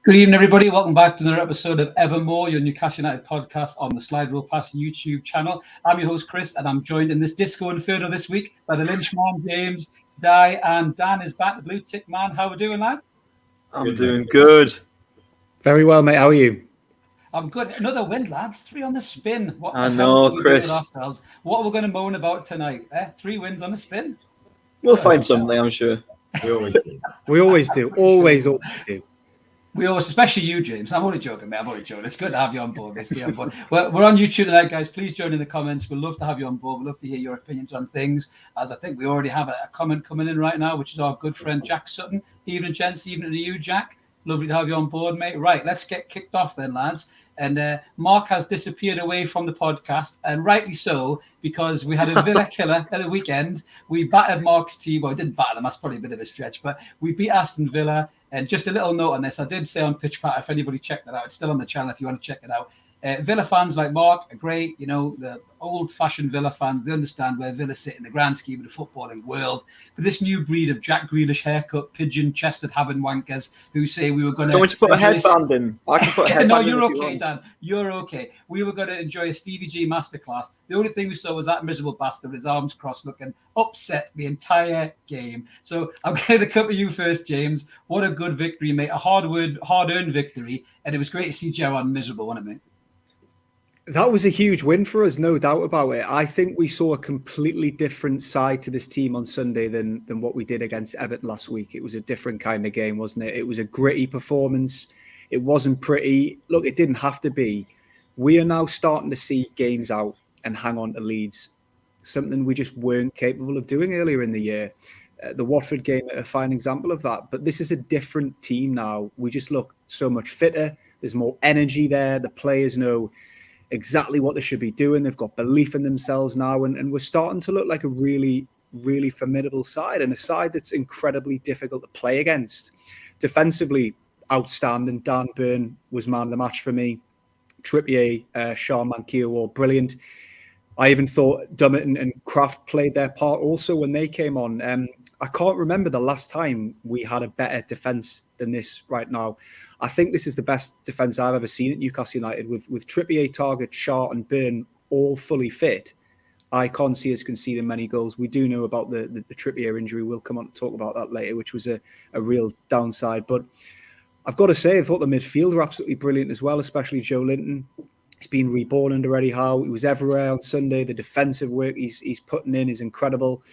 Good evening, everybody. Welcome back to another episode of Evermore, your Newcastle United podcast on the Slide Rule Pass YouTube channel. I'm your host, Chris, and I'm joined in this Disco Inferno this week by the Lynchman, James, Di, and Dan is back, the Blue Tick Man. How are we doing, lad? I'm doing good. Very well, mate. How are you? I'm good. Another win, lads. 3 on the spin. What I know, Chris. What are we going to moan about tonight? 3 wins on the spin? We'll find something, I'm sure. We always do. Always do. We always, especially you, James. I'm only joking, mate. I'm only joking. It's good to have you on board. We're on YouTube tonight, guys. Please join in the comments. We'd love to have you on board. We'd love to hear your opinions on things. As I think we already have a comment coming in right now, which is our good friend Jack Sutton. Evening, gents. Evening to you, Jack. Lovely to have you on board, mate. Right, let's get kicked off then, lads. And Mark has disappeared away from the podcast, and rightly so, because we had a Villa killer at the weekend. We battered Mark's team. Well, we didn't batter them. That's probably a bit of a stretch, but we beat Aston Villa. And just a little note on this, I did say on Pitch Pat, if anybody checked that out, it's still on the channel if you want to check it out. Villa fans like Mark are great. You know, the old-fashioned Villa fans, they understand where Villa sit in the grand scheme of the footballing world. But this new breed of Jack Grealish haircut, pigeon-chested having wankers who say we were going to... Do you want to put a headband in? I can put a headband No, in. you're okay, Dan. You're okay. We were going to enjoy a Stevie G masterclass. The only thing we saw was that miserable bastard with his arms crossed looking upset the entire game. So I'm going to come to you first, James. What a good victory, mate. A hard-earned victory. And it was great to see Gerrard miserable, wasn't it, mate? That was a huge win for us, no doubt about it. I think we saw a completely different side to this team on Sunday than what we did against Everton last week. It was a different kind of game, wasn't it? It was a gritty performance. It wasn't pretty. Look, it didn't have to be. We are now starting to see games out and hang on to leads, something we just weren't capable of doing earlier in the year. The Watford game, a fine example of that. But this is a different team now. We just look so much fitter. There's more energy there. The players know exactly what they should be doing. They've got belief in themselves now, and we're starting to look like a really, really formidable side, and a side that's incredibly difficult to play against. Defensively, outstanding. Dan Burn was man of the match for me. Trippier, Sean Mankier were brilliant. I even thought Dummett and Kraft played their part also when they came on. I can't remember the last time we had a better defence than this right now. I think this is the best defence I've ever seen at Newcastle United with Trippier, Targett, Shaw and Burn all fully fit. I can't see us conceding many goals. We do know about the Trippier injury. We'll come on to talk about that later, which was a real downside. But I've got to say, I thought the midfield were absolutely brilliant as well, especially Joe Linton. He's been reborn under Eddie Howe. He was everywhere on Sunday. The defensive work he's putting in is incredible.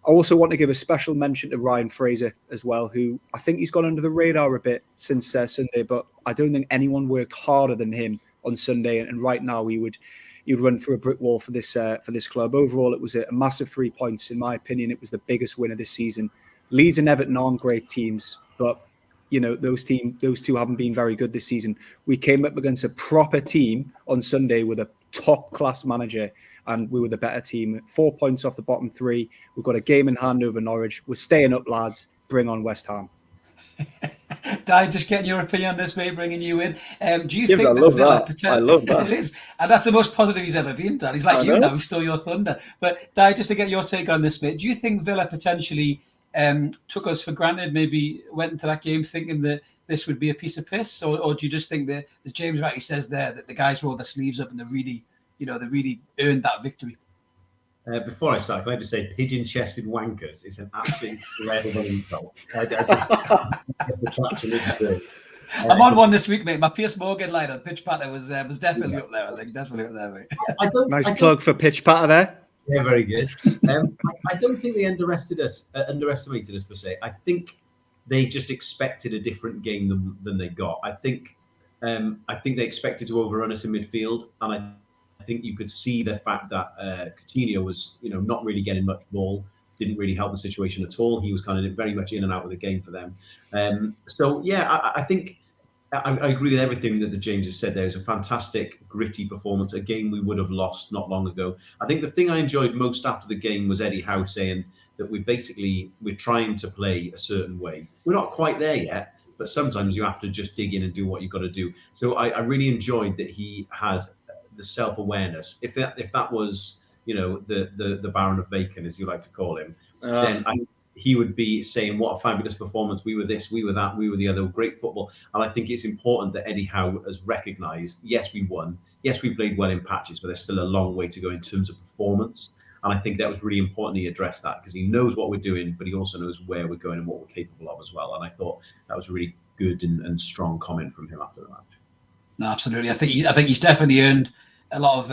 I also want to give a special mention to Ryan Fraser as well, who I think he's gone under the radar a bit since Sunday, but I don't think anyone worked harder than him on Sunday. And right now you'd run through a brick wall for this club. Overall, it was a massive 3 points. In my opinion, it was the biggest win of this season. Leeds and Everton aren't great teams, but you know those two haven't been very good this season. We came up against a proper team on Sunday with a top-class manager, and we were the better team. 4 points off the bottom 3. We've got a game in hand over Norwich. We're staying up, lads. Bring on West Ham. Di, just getting your opinion on this, mate, bringing you in. Do you Yeah, think I love that. I love that. It is, and that's the most positive he's ever been, Dan. He's like you now. He stole your thunder. But Di, just to get your take on this, mate, do you think Villa potentially took us for granted? Maybe went into that game thinking that this would be a piece of piss, or do you just think that, as James rightly says there, that the guys rolled their sleeves up and they really earned that victory? Before I start, can I just say pigeon-chested wankers is an absolutely incredible insult. I'm on one this week, mate. My Piers Morgan line on Pitch Patter was definitely up there, I think. Definitely up there, mate. Nice plug for Pitch Patter there. Yeah, very good. I don't think they underestimated us per se. I think they just expected a different game than they got. I think they expected to overrun us in midfield, and I think you could see the fact that Coutinho was, not really getting much ball, didn't really help the situation at all. He was kind of very much in and out of the game for them. I think I agree with everything that James has said there. It's a fantastic, gritty performance, a game we would have lost not long ago. I think the thing I enjoyed most after the game was Eddie Howe saying that we're trying to play a certain way. We're not quite there yet, but sometimes you have to just dig in and do what you've got to do. So I really enjoyed that he had the self-awareness. If that was, the Baron of Bacon, as you like to call him, then he would be saying, what a fabulous performance. We were this, we were that, we were the other, great football. And I think it's important that Eddie Howe has recognised, yes, we won. Yes, we played well in patches, but there's still a long way to go in terms of performance. And I think that was really important he addressed that, because he knows what we're doing, but he also knows where we're going and what we're capable of as well. And I thought that was a really good and strong comment from him after the match. No, absolutely. I think he's definitely earned a lot of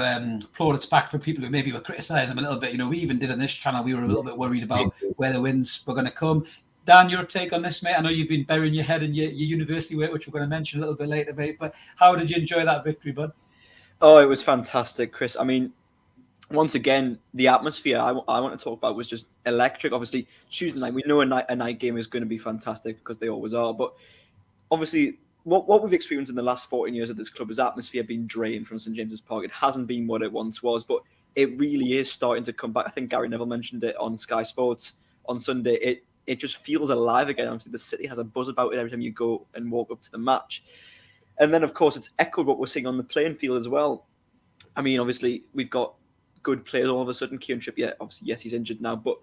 plaudits back from people who maybe were criticising him a little bit. We even did on this channel, we were a little bit worried about where the wins were going to come. Dan, your take on this, mate? I know you've been burying your head in your university work, which we're going to mention a little bit later, mate. But how did you enjoy that victory, bud? Oh, it was fantastic, Chris. I mean, once again, the atmosphere I want to talk about was just electric. Obviously, Tuesday night, we know a night game is going to be fantastic because they always are. But obviously, what we've experienced in the last 14 years at this club is atmosphere being drained from St James's Park. It hasn't been what it once was, but it really is starting to come back. I think Gary Neville mentioned it on Sky Sports on Sunday. It just feels alive again. Obviously, the city has a buzz about it every time you go and walk up to the match. And then, of course, it's echoed what we're seeing on the playing field as well. I mean, obviously, we've got good players all of a sudden. Kieran Trippier, obviously, yes, he's injured now, but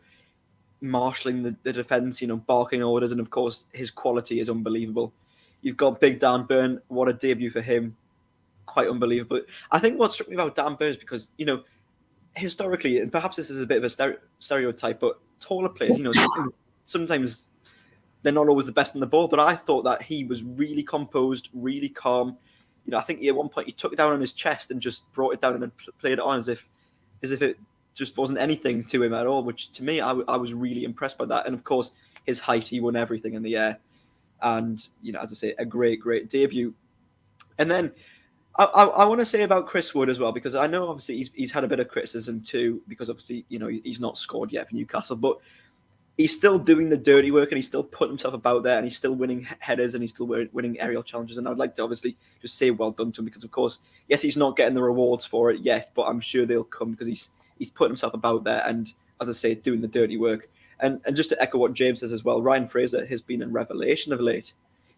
marshalling the defence, barking orders, and, of course, his quality is unbelievable. You've got Big Dan Burn. What a debut for him. Quite unbelievable. I think what struck me about Dan Burn is because, historically, and perhaps this is a bit of a stereotype, but taller players, sometimes they're not always the best on the ball, but I thought that he was really composed, really calm. I think at one point he took it down on his chest and just brought it down and then played it on as if it just wasn't anything to him at all, which to me, I was really impressed by that. And of course, his height, he won everything in the air. And, as I say, a great, great debut. And then I want to say about Chris Wood as well, because I know obviously he's had a bit of criticism too, because obviously, he's not scored yet for Newcastle, but he's still doing the dirty work and he's still putting himself about there and he's still winning headers and he's still winning aerial challenges. And I'd like to obviously just say well done to him because, of course, yes, he's not getting the rewards for it yet, but I'm sure they'll come because he's putting himself about there and, as I say, doing the dirty work. And just to echo what James says as well, Ryan Fraser has been a revelation of late.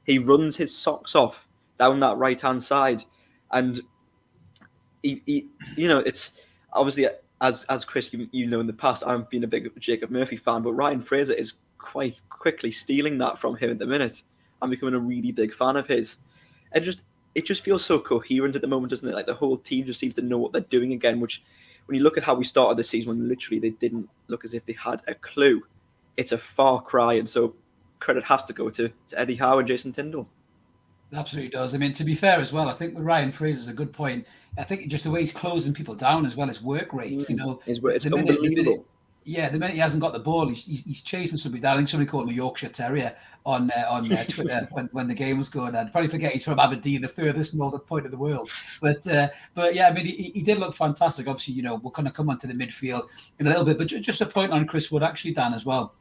He runs his socks off down that right-hand side. And, it's obviously, as Chris, in the past, I've been a big Jacob Murphy fan, but Ryan Fraser is quite quickly stealing that from him at the minute. I'm becoming a really big fan of his. And it just feels so coherent at the moment, doesn't it? Like the whole team just seems to know what they're doing again, which when you look at how we started the season, when literally they didn't look as if they had a clue, it's a far cry. And so credit has to go to Eddie Howe and Jason Tindall. It absolutely does. I mean, to be fair as well, I think with Ryan Fraser's a good point. I think just the way he's closing people down as well, his work rate, It's unbelievable. The minute he hasn't got the ball, he's chasing somebody down. I think somebody called him a Yorkshire Terrier on Twitter when the game was going on. Probably forget he's from Aberdeen, the furthest northern point of the world. But yeah, I mean, he did look fantastic. Obviously, we're going to come onto the midfield in a little bit. But just a point on Chris Wood, actually, Dan, as well,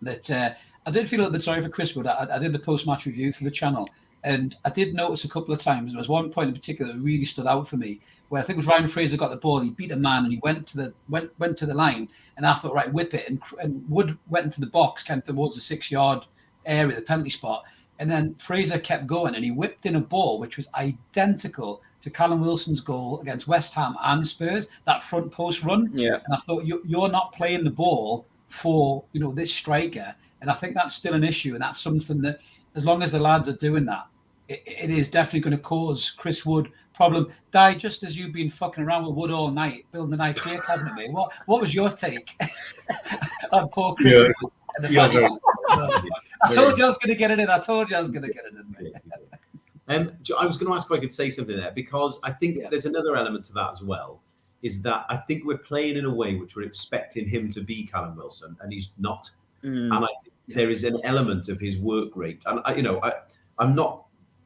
that I did feel a little bit sorry for Chris Wood. I did the post-match review for the channel. And I did notice a couple of times, there was one point in particular that really stood out for me, where I think it was Ryan Fraser got the ball, he beat a man and he went to the line, and I thought, right, whip it. And Wood went into the box, kind of towards the 6-yard area, the penalty spot. And then Fraser kept going and he whipped in a ball which was identical to Callum Wilson's goal against West Ham and Spurs, that front post run. Yeah. And I thought, you're not playing the ball for, this striker. And I think that's still an issue. And that's something that, as long as the lads are doing that, it is definitely going to cause Chris Wood problem. Di, just as you've been fucking around with Wood all night, building an IKEA cabinet, mate, what was your take on poor Chris Wood? I told you I was going to get it in. mate. I was going to ask if I could say something there, because I think there's another element to that as well, is that I think we're playing in a way which we're expecting him to be Callum Wilson, and he's not. And I think there is an element of his work rate. And, I'm not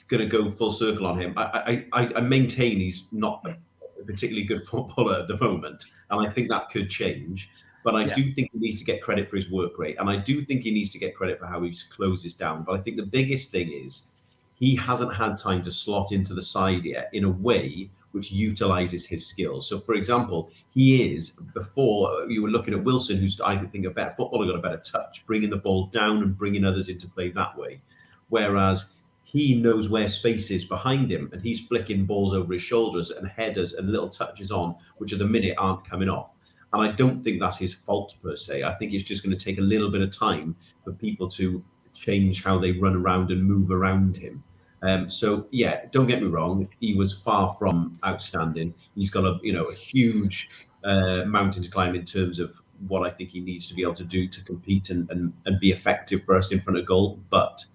going to go full circle on him. I maintain he's not a particularly good footballer at the moment, and I think that could change. But I do think he needs to get credit for his work rate, and I do think he needs to get credit for how he closes down. But I think the biggest thing is he hasn't had time to slot into the side yet in a way which utilises his skills. So, for example, before you were looking at Wilson, who's, I think, a better footballer, got a better touch, bringing the ball down and bringing others into play that way. Whereas he knows where space is behind him, and he's flicking balls over his shoulders and headers and little touches on, which at the minute aren't coming off. And I don't think that's his fault per se. I think it's just going to take a little bit of time for people to change how they run around and move around him. So yeah, don't get me wrong, he was far from outstanding. He's got a huge mountain to climb in terms of what I think he needs to be able to do to compete and be effective for us in front of goal. But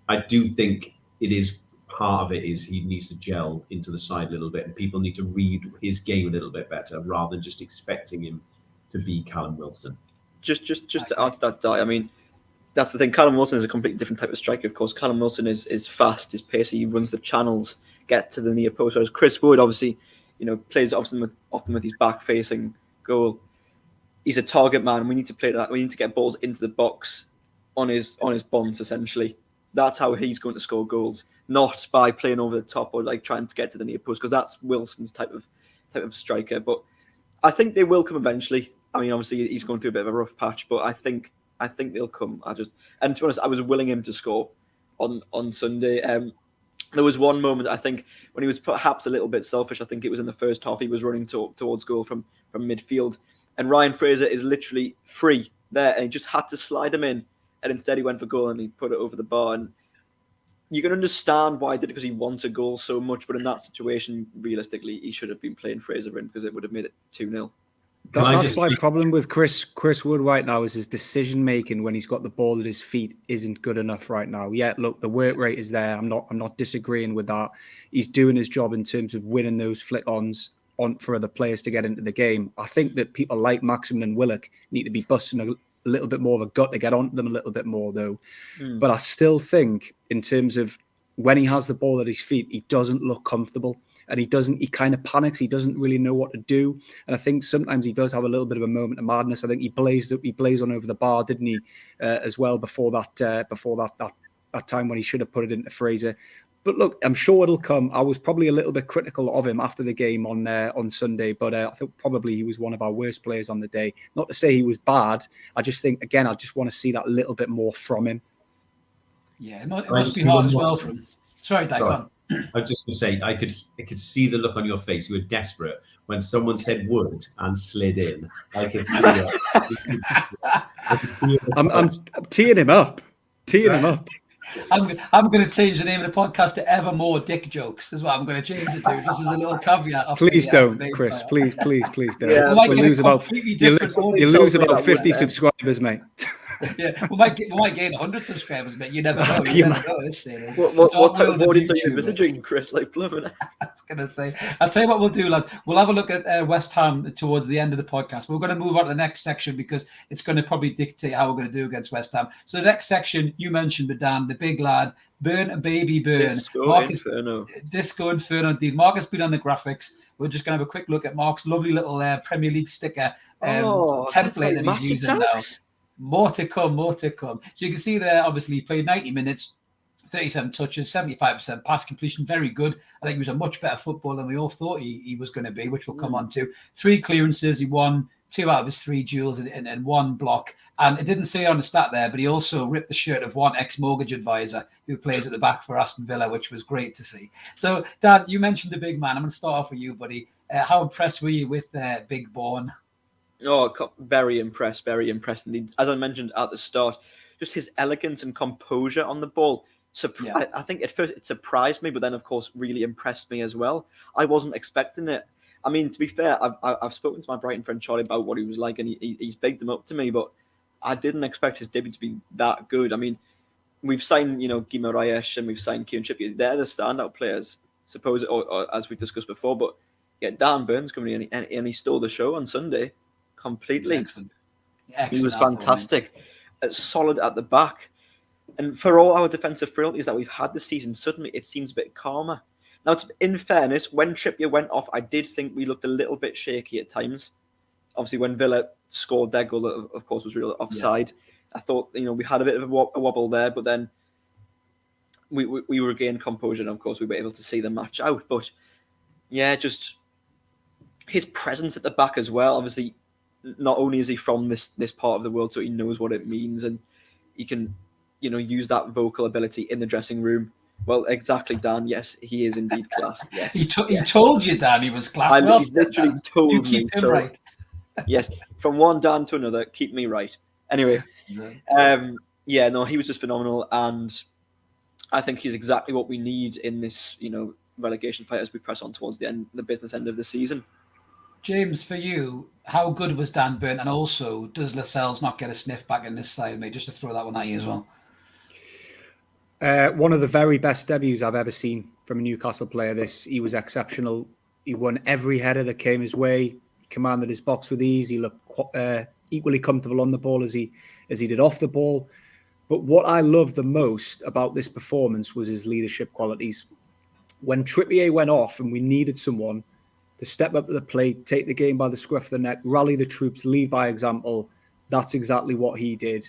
I do think it is part of it is he needs to gel into the side a little bit, and people need to read his game a little bit better rather than just expecting him to be Callum Wilson. Just to add to that, Di, I mean, that's the thing. Callum Wilson is a completely different type of striker, of course. Callum Wilson is fast, is pacey, he runs the channels, get to the near post. Whereas Chris Wood, obviously, plays often with his back facing goal. He's a target man. We need to play that. We need to get balls into the box on his bonds, essentially. That's how he's going to score goals, not by playing over the top or like trying to get to the near post, because that's Wilson's type of striker. But I think they will come eventually. I mean, obviously he's going through a bit of a rough patch, but I think they'll come. And to be honest, I was willing him to score on Sunday. There was one moment, I think, when he was perhaps a little bit selfish. I think it was in the first half. He was running towards goal from midfield, and Ryan Fraser is literally free there, and he just had to slide him in. And instead he went for goal and he put it over the bar. And you can understand why he did it, because he wants a goal so much. But in that situation, realistically, he should have been playing Fraser in, because it would have made it 2-0. That's my problem with Chris Wood right now, is his decision making when he's got the ball at his feet isn't good enough right now. Yeah, look, the work rate is there. I'm not disagreeing with that. He's doing his job in terms of winning those flick-ons on for other players to get into the game. I think that people like Maximin and Willock need to be busting a little bit more of a gut to get onto them a little bit more, though. But I still think, in terms of when he has the ball at his feet, he doesn't look comfortable, and he kind of panics. He doesn't really know what to do, and I think sometimes he does have a little bit of a moment of madness. I think he blazed on over the bar, didn't he, as well before that time when he should have put it into Fraser. But look, I'm sure it'll come. I was probably a little bit critical of him after the game on Sunday, but I think probably he was one of our worst players on the day. Not to say he was bad. I just think, again, I just want to see that little bit more from him. Yeah, it must be hard as well for him. Sorry, Dave, go on. I was just going to say, I could see the look on your face. You were desperate when someone said "would" and slid in. I could see it. I'm teeing him up. Him up. I'm going to change the name of the podcast to Evermore Dick Jokes. Is what I'm going to change it to. This is a little caveat. Please don't, Chris. Please don't. Yeah, you'll lose about 50 subscribers, mate. Yeah, we might gain 100 subscribers, but you never know. What type of audience are you envisaging, Chris? Like plumbing? I was going to say. I'll tell you what we'll do, lads. We'll have a look at West Ham towards the end of the podcast. We're going to move on to the next section, because it's going to probably dictate how we're going to do against West Ham. So the next section, you mentioned, but Dan, the big lad, Baby Burn. Disco Inferno, indeed. Mark has been on the graphics. We're just going to have a quick look at Mark's lovely little Premier League sticker template that he's using now. More to come. So you can see there, obviously, he played 90 minutes, 37 touches, 75% pass completion. Very good. I think he was a much better footballer than we all thought he was going to be, which we'll come on to. 3 clearances. He won 2 out of his 3 duels and 1 block. And it didn't say on the stat there, but he also ripped the shirt of one ex-mortgage advisor who plays at the back for Aston Villa, which was great to see. So, Dan, you mentioned the big man. I'm going to start off with you, buddy. How impressed were you with Big Born? Oh, very impressed indeed. As I mentioned at the start, just his elegance and composure on the ball. I think at first it surprised me, but then, of course, really impressed me as well. I wasn't expecting it. I mean, to be fair, I've spoken to my Brighton friend Charlie about what he was like, and he's bigged him up to me, but I didn't expect his debut to be that good. I mean, we've signed, Guimaraes Rayesh, and we've signed Kieran Trippier. They're the standout players, or as we discussed before, but yeah, Dan Burns coming in, and he stole the show on Sunday. Completely. Excellent. He was fantastic. Solid at the back. And for all our defensive frailties that we've had this season, suddenly it seems a bit calmer. Now, in fairness, when Trippier went off, I did think we looked a little bit shaky at times. Obviously, when Villa scored their goal, of course, was really offside. Yeah. I thought, we had a bit of a wobble there, but then we regained composure, and of course, we were able to see the match out. But yeah, just his presence at the back as well. Obviously, not only is he from this part of the world, so he knows what it means, and he can, use that vocal ability in the dressing room. Well, exactly, Dan. Yes, he is indeed class. Yes. He yes. told you, Dan, he was class. He Well said, literally Dan. told You me. keep him So, right. yes, from one Dan to another, keep me right. Anyway, yeah, no, he was just phenomenal, and I think he's exactly what we need in this, relegation fight as we press on towards the business end of the season. James, for you, how good was Dan Burn? And also, does Lascelles not get a sniff back in this side, mate? Just to throw that one at you as well. One of the very best debuts I've ever seen from a Newcastle player. He was exceptional. He won every header that came his way. He commanded his box with ease. He looked equally comfortable on the ball as he did off the ball. But what I loved the most about this performance was his leadership qualities. When Trippier went off and we needed someone to step up to the plate, take the game by the scruff of the neck, rally the troops, lead by example, that's exactly what he did.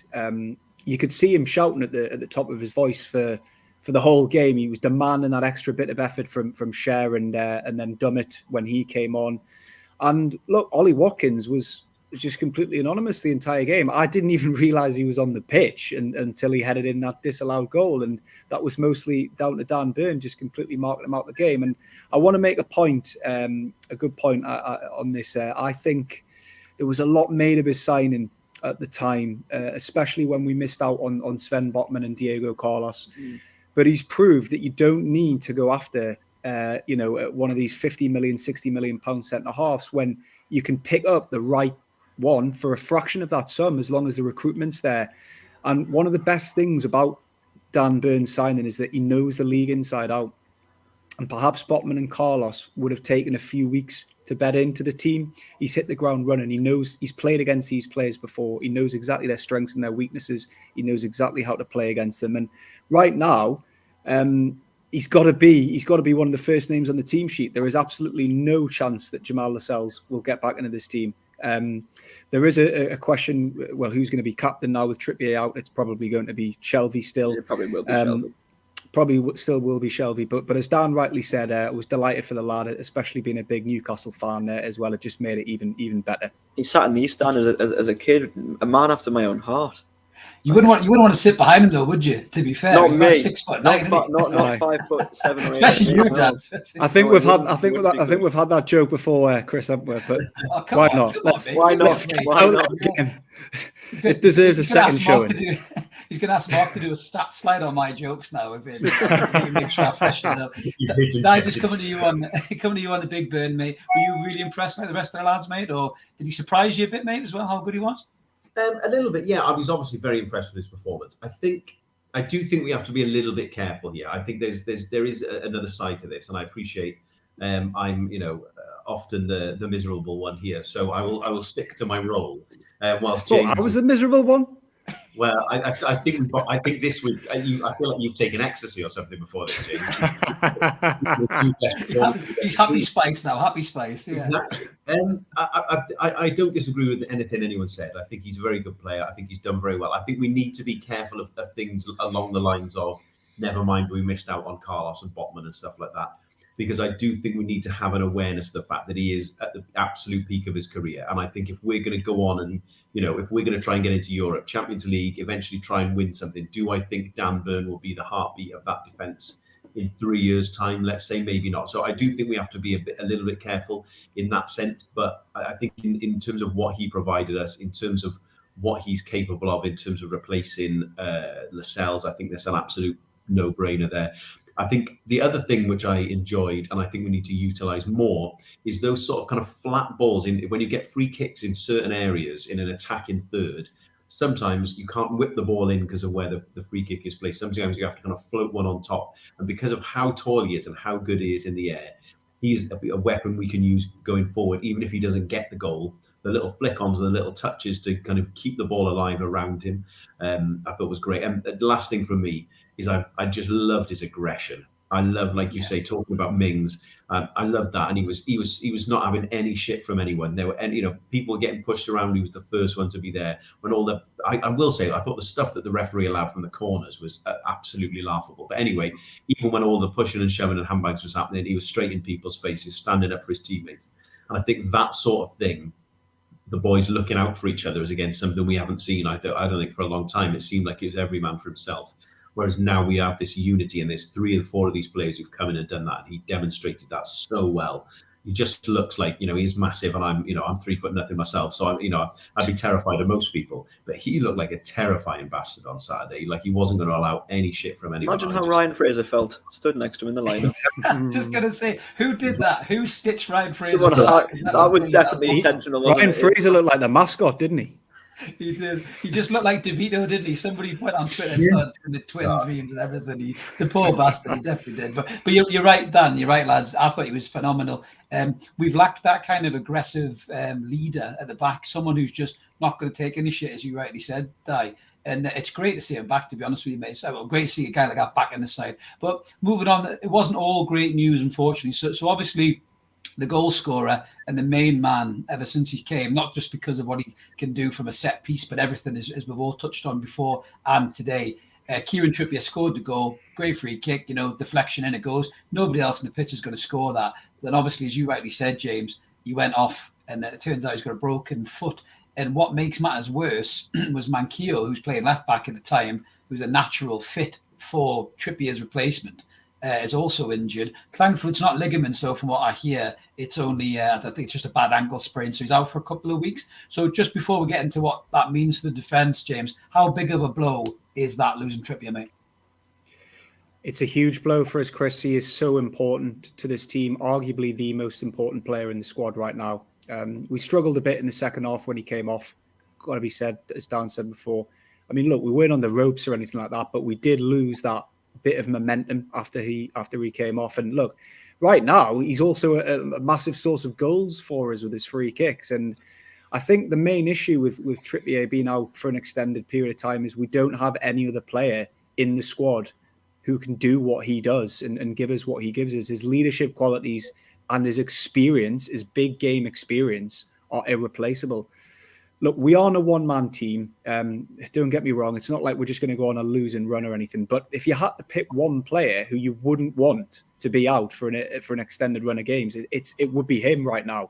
You could see him shouting at the top of his voice for the whole game. He was demanding that extra bit of effort from Cher and then Dummett when he came on. And look, Ollie Watkins was just completely anonymous the entire game. I didn't even realise he was on the pitch until he headed in that disallowed goal. And that was mostly down to Dan Burn, just completely marking him out the game. And I want to make a point, a good point on this. I think there was a lot made of his signing at the time, especially when we missed out on Sven Botman and Diego Carlos. But he's proved that you don't need to go after one of these 50 million, 60 million pound centre halves when you can pick up the right one for a fraction of that sum as long as the recruitment's there. And one of the best things about Dan Burn's signing is that he knows the league inside out. And perhaps Botman and Carlos would have taken a few weeks to bed into the team. He's hit the ground running. He knows he's played against these players before. He knows exactly their strengths and their weaknesses. He knows exactly how to play against them. And right now, he's got to be one of the first names on the team sheet. There is absolutely no chance that Jamal Lascelles will get back into this team. There is a question, well, who's going to be captain now with Trippier out? It's probably going to be Shelvey still. It probably will be Shelvey. Probably still will be Shelvey. But as Dan rightly said, I was delighted for the lad, especially being a big Newcastle fan as well. It just made it even better. He sat in the East Stand as a kid, a man after my own heart. You wouldn't want to sit behind him though, would you? To be fair, not he's me. About 6'9", not 5'7" or 8. Especially you, Dan. I think we've had that joke before, Chris, haven't we? But why not? Why not? It deserves a second showing. He's going to ask Mark to do a stat slide on my jokes now. If it make sure I freshen it up. Dan, just coming to you on the Big Burn, mate. Were you really impressed by the rest of the lads, mate, or did he surprise you a bit, mate, as well? How good he was? A little bit, yeah. I was obviously very impressed with his performance. I do think we have to be a little bit careful here. I think there is another side to this, and I appreciate. I'm often the miserable one here, so I will stick to my role. Whilst James, I was a miserable one. Well, I think this week I feel like you've taken ecstasy or something before this, James. He's happy spice now. Happy spice. Yeah. Exactly. I don't disagree with anything anyone said. I think he's a very good player. I think he's done very well. I think we need to be careful of things along the lines of, never mind, we missed out on Carlos and Botman and stuff like that. Because I do think we need to have an awareness of the fact that he is at the absolute peak of his career. And I think if we're going to go on and, if we're going to try and get into Europe, Champions League, eventually try and win something, do I think Dan Burn will be the heartbeat of that defence in 3 years' time? Let's say maybe not. So I do think we have to be a little bit careful in that sense. But I think in terms of what he provided us, in terms of what he's capable of, in terms of replacing Lascelles, I think there's an absolute no-brainer there. I think the other thing which I enjoyed, and I think we need to utilise more, is those sort of kind of flat balls. When you get free kicks in certain areas in an attacking third, sometimes you can't whip the ball in because of where the free kick is placed. Sometimes you have to kind of float one on top. And because of how tall he is and how good he is in the air, he's a weapon we can use going forward. Even if he doesn't get the goal, the little flick-ons and the little touches to kind of keep the ball alive around him, I thought was great. And the last thing from me is I just loved his aggression. I love, like you say, talking about Mings. I loved that, and he was not having any shit from anyone. There were, people were getting pushed around. He was the first one to be there. When I will say, I thought the stuff that the referee allowed from the corners was absolutely laughable. But anyway, even when all the pushing and shoving and handbags was happening, he was straight in people's faces, standing up for his teammates. And I think that sort of thing, the boys looking out for each other, is again something we haven't seen. I don't think for a long time. It seemed like it was every man for himself. Whereas now we have this unity, and there's 3 and 4 of these players who've come in and done that. And he demonstrated that so well. He just looks like, he's massive, and I'm 3 foot nothing myself. So I'd be terrified of most people, but he looked like a terrifying bastard on Saturday. Like he wasn't going to allow any shit from anyone. Imagine how Ryan Fraser felt, stood next to him in the lineup. Just going to say, who did that? Who stitched Ryan Fraser? That was definitely intentional. Ryan Fraser looked like the mascot, didn't he? He did. He just looked like DeVito, didn't he? Somebody put on Twitter and started doing the twins memes and everything. The poor bastard, he definitely did. But you're right, Dan. You're right, lads. I thought he was phenomenal. We've lacked that kind of aggressive leader at the back, someone who's just not going to take any shit, as you rightly said, Di. And it's great to see him back, to be honest with you, mate. So great to see a guy like that back in the side. But moving on, it wasn't all great news, unfortunately. So obviously, the goal scorer and the main man ever since he came, not just because of what he can do from a set piece, but everything, as we've all touched on before and today. Kieran Trippier scored the goal, great free kick, deflection, in it goes. Nobody else in the pitch is going to score that. Then obviously, as you rightly said, James, he went off and it turns out he's got a broken foot. And what makes matters worse was Manquillo, who's playing left back at the time, who's a natural fit for Trippier's replacement. Is also injured. Thankfully, it's not ligaments, though, from what I hear. It's only, I think it's just a bad ankle sprain, so he's out for a couple of weeks. So just before we get into what that means for the defence, James, how big of a blow is that losing Trippier, mate? It's a huge blow for us, Chris. He is so important to this team, arguably the most important player in the squad right now. We struggled a bit in the second half when he came off, got to be said, as Dan said before. I mean, look, we weren't on the ropes or anything like that, but we did lose that bit of momentum after he came off. And look, right now he's also a massive source of goals for us with his free kicks. And I think the main issue with Trippier being out for an extended period of time is we don't have any other player in the squad who can do what he does and give us what he gives us. His leadership qualities and his experience, his big game experience, are irreplaceable. Look, we aren't a one-man team. Don't get me wrong. It's not like we're just going to go on a losing run or anything. But if you had to pick one player who you wouldn't want to be out for an extended run of games, it would be him right now.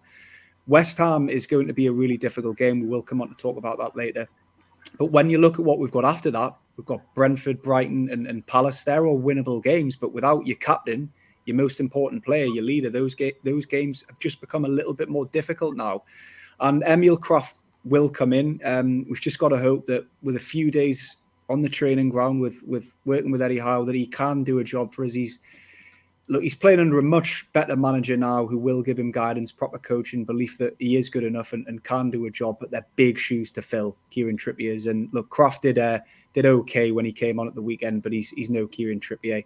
West Ham is going to be a really difficult game. We will come on to talk about that later. But when you look at what we've got after that, we've got Brentford, Brighton and Palace. They're all winnable games. But without your captain, your most important player, your leader, those games have just become a little bit more difficult now. And Emil Kraft will come in. We've just got to hope that with a few days on the training ground with working with Eddie Howe, that he can do a job for us. He's playing under a much better manager now who will give him guidance, proper coaching, belief that he is good enough and can do a job, but they're big shoes to fill, Kieran Trippier's. And look, Kraft did okay when he came on at the weekend, but he's no Kieran Trippier.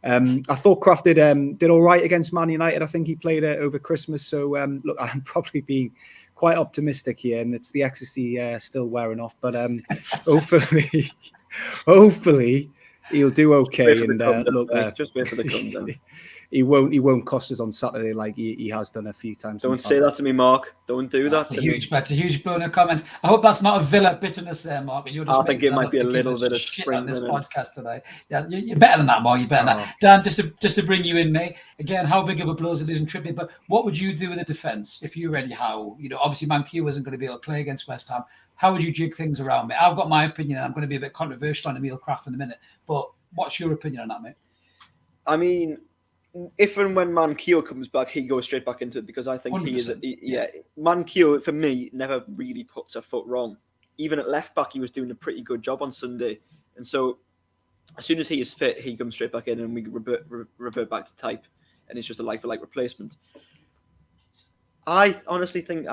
I thought Kraft did all right against Man United. I think he played over Christmas. So look, I'm probably being quite optimistic here, and it's the ecstasy still wearing off. But hopefully he'll do okay. And look, just wait for the come. He won't cost us on Saturday like he has done a few times. Don't say that to me, Mark. Don't do that. That's a huge blow in the comments. I hope that's not a Villa bitterness there, Mark. And you're just I think it might be a little bit of shit spring on this in podcast today. Yeah, you're better than that, Mark. You're better than that. Dan, just to bring you in, mate. Again, how big of a blow is it losing Trippier? But what would you do with the defence if you were Eddie Howe? Obviously Manquillo isn't going to be able to play against West Ham. How would you jig things around, mate? I've got my opinion, and I'm going to be a bit controversial on Emil Kraft in a minute. But what's your opinion on that, mate? I mean, if and when Manquillo comes back, he goes straight back into it because I think 100%. Manquillo, for me, never really puts a foot wrong. Even at left back, he was doing a pretty good job on Sunday. And so as soon as he is fit, he comes straight back in and we revert back to type. And it's just a like-for-like replacement. I honestly think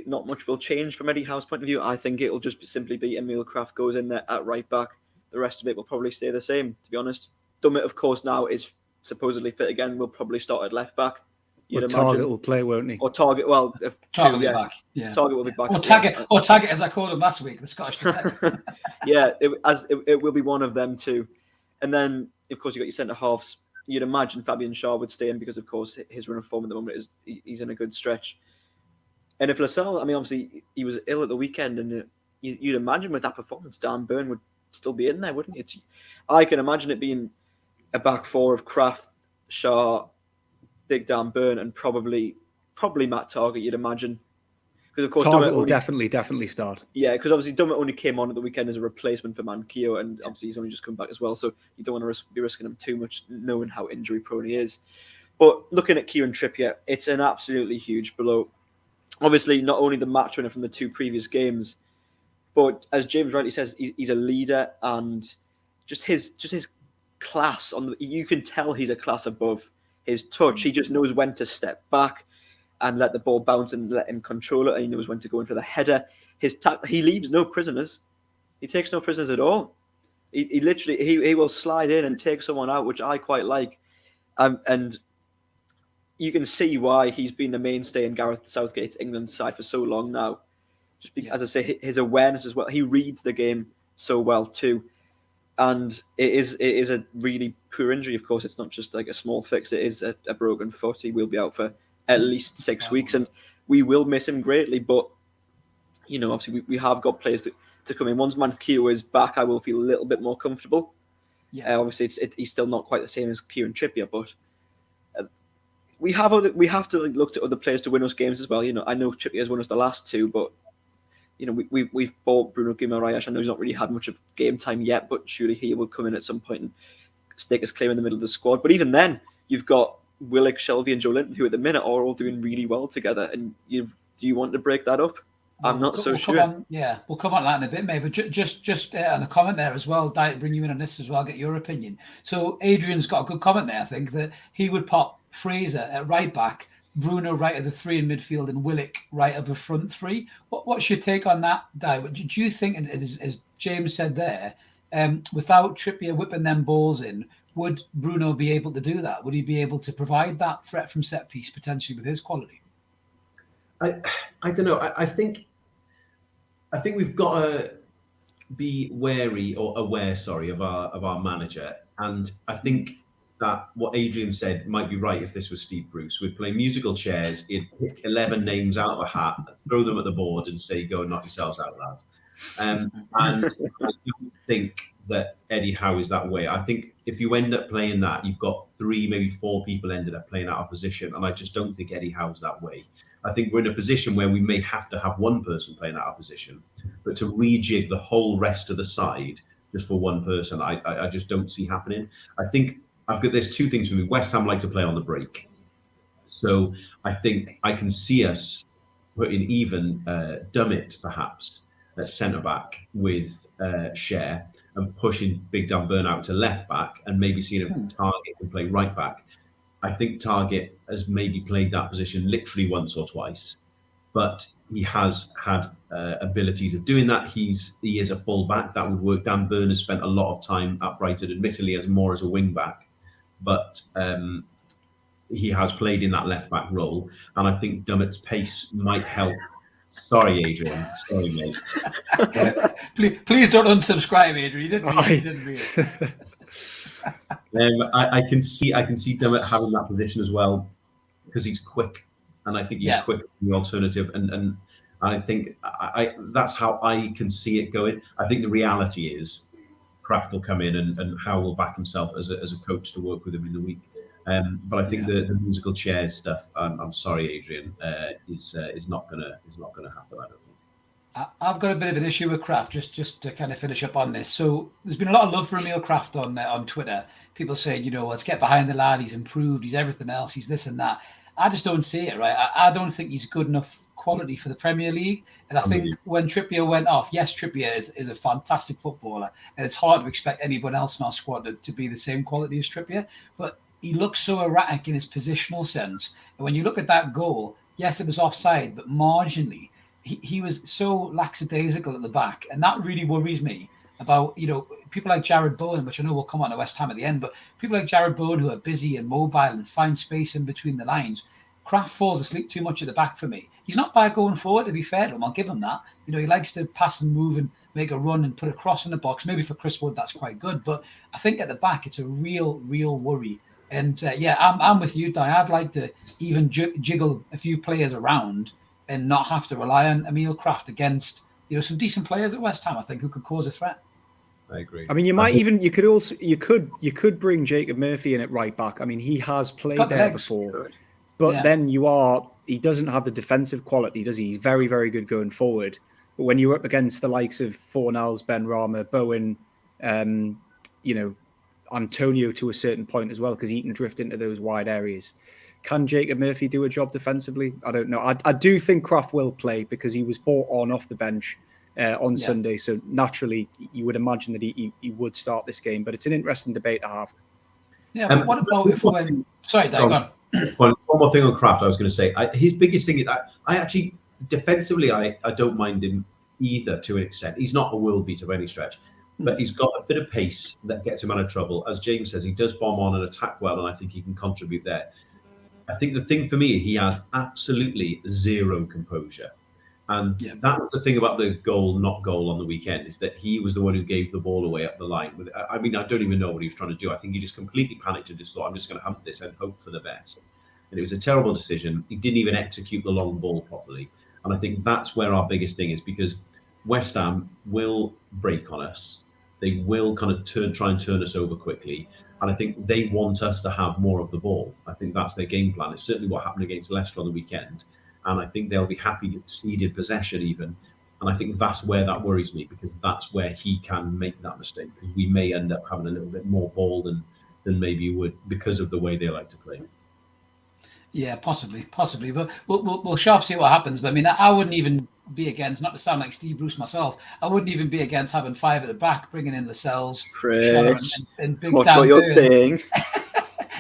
not much will change from Eddie Howe's point of view. I think it will just simply be Emil Kraft goes in there at right back. The rest of it will probably stay the same, to be honest. Dummett, of course, now is supposedly fit again. Will probably start at left back. Target will play, won't he? Or Target, well, Target will be back. Yeah. Target will be back. Or Taggart, as I called him last week, the Scottish defender. Yeah, it will be one of them too. And then, of course, you got your centre halves. You'd imagine Fabian Schär would stay in because, of course, his run of form at the moment he's in a good stretch. And if Lascelles, I mean, obviously he was ill at the weekend, and you'd imagine with that performance, Dan Burn would still be in there, wouldn't he? I can imagine it being a back four of Kraft, Schär, Big Dan Burn, and probably Matt Target. You'd imagine, Because of course, Target Dummett will definitely start. Yeah, because obviously Dummett only came on at the weekend as a replacement for Manquillo, and obviously he's only just come back as well. So you don't want to be risking him too much, knowing how injury prone he is. But looking at Kieran Trippier, it's an absolutely huge blow. Obviously, not only the match winner from the 2 previous games, but as James rightly says, he's a leader, and just his class you can tell he's a class above. His touch, he just knows when to step back and let the ball bounce and let him control it. And he knows when to go in for the header. He leaves no prisoners. He takes no prisoners at all. He literally he will slide in and take someone out, which I quite like. And you can see why he's been the mainstay in Gareth Southgate's England side for so long now. Just because, as I say, his awareness as well. He reads the game so well too. And it is a really poor injury. Of course, it's not just like a small fix. It is a broken foot. He will be out for at least 6 weeks, and we will miss him greatly. But obviously, we have got players to come in. Once Manquillo is back, I will feel a little bit more comfortable. Yeah, obviously, he's still not quite the same as Kieran Trippier, but we have to look to other players to win us games as well. I know Trippier has won us the last 2, but we've bought Bruno Guimaraes. I know he's not really had much of game time yet, but surely he will come in at some point and stake his claim in the middle of the squad. But even then, you've got Willock, Shelvey, and Joe Linton, who at the minute are all doing really well together. And do you want to break that up? I'm not so sure. We'll come on to that in a bit, mate. But just on the comment there as well, Di, bring you in on this as well, get your opinion. So Adrian's got a good comment there, I think, that he would pop Fraser at right back, Bruno right of the 3 in midfield, and Willock right of the front 3. What's your take on that, Di? Do you think, as James said there, without Trippier whipping them balls in, would Bruno be able to do that? Would he be able to provide that threat from set piece potentially with his quality? I don't know. I think we've got to be wary or aware, of our manager, and I think that what Adrian said might be right. If this was Steve Bruce, we'd play musical chairs, he'd pick 11 names out of a hat, throw them at the board, and say, "Go and knock yourselves out, lads." And I don't think that Eddie Howe is that way. I think if you end up playing that, you've got 3, maybe 4 people ended up playing out of position, and I just don't think Eddie Howe's that way. I think we're in a position where we may have to have one person playing out of position, but to rejig the whole rest of the side just for one person, I just don't see happening. I think there's 2 things for me. West Ham like to play on the break, so I think I can see us putting even Dummett perhaps at centre back with Cher, and pushing Big Dan Burn out to left back, and maybe seeing if Target can play right back. I think Target has maybe played that position literally once or twice, but he has had abilities of doing that. He is a full back. That would work. Dan Burn has spent a lot of time at Brighton, admittedly as a wing back, but he has played in that left back role, and I think Dummett's pace might help. Sorry, Adrian. Sorry, mate. Please don't unsubscribe, Adrian. You didn't read it. I can see Dummett having that position as well, because he's quick, and I think he's quick in the alternative, and I think that's how I can see it going. I think the reality is Kraft will come in, and Howe will back himself as a coach to work with him in the week. But I think the musical chairs stuff, I'm sorry, Adrian, is not gonna happen. I don't think. I've got a bit of an issue with Kraft, just to kind of finish up on this. So there's been a lot of love for Emil Kraft on Twitter. People saying, let's get behind the lad. He's improved. He's everything else. He's this and that. I just don't see it, right? I don't think he's good enough quality for the Premier League. And I think when Trippier went off, yes, Trippier is a fantastic footballer, and it's hard to expect anyone else in our squad to be the same quality as Trippier. But he looks so erratic in his positional sense. And when you look at that goal, yes, it was offside, but marginally, he was so lackadaisical at the back. And that really worries me about, people like Jared Bowen, which I know will come on to West Ham at the end, but people like Jared Bowen who are busy and mobile and find space in between the lines. Kraft falls asleep too much at the back for me. He's not bad going forward, to be fair to him. I'll give him that. He likes to pass and move and make a run and put a cross in the box. Maybe for Chris Wood, that's quite good. But I think at the back, it's a real worry. And I'm with you, Di. I'd like to even jiggle a few players around and not have to rely on Emil Kraft against some decent players at West Ham, I think, who could cause a threat. I agree. I mean, you could bring Jacob Murphy in at right back. I mean, he has played there before, but then you are he doesn't have the defensive quality, does he? He's very, very good going forward. But when you're up against the likes of Fornals, Ben Rama, Bowen, Antonio to a certain point as well, because he can drift into those wide areas. Can Jacob Murphy do a job defensively? I don't know. I do think Kraft will play because he was brought on off the bench on Sunday. So naturally, you would imagine that he would start this game. But it's an interesting debate to have. Yeah, but what about if we went... Sorry, Dave, go on. One more thing on Kraft, I was going to say. His biggest thing is I actually, defensively, I don't mind him either to an extent. He's not a world beater by any stretch. But he's got a bit of pace that gets him out of trouble. As James says, he does bomb on and attack well, and I think he can contribute there. I think the thing for me, he has absolutely zero composure. And that was the thing about the not goal on the weekend, is that he was the one who gave the ball away up the line. I mean, I don't even know what he was trying to do. I think he just completely panicked and just thought, I'm just going to hunt this and hope for the best. And it was a terrible decision. He didn't even execute the long ball properly. And I think that's where our biggest thing is, because West Ham will break on us. They will kind of try and turn us over quickly. And I think they want us to have more of the ball. I think that's their game plan. It's certainly what happened against Leicester on the weekend. And I think they'll be happy to ceded possession even. And I think that's where that worries me, because that's where he can make that mistake. Because we may end up having a little bit more ball than maybe you would, because of the way they like to play. Yeah, possibly. But we'll sharp see what happens. But I mean, I wouldn't even be against, not to sound like Steve Bruce myself, I wouldn't even be against having 5 at the back, bringing in Lascelles, and Big What's Dan what you're Burn, saying?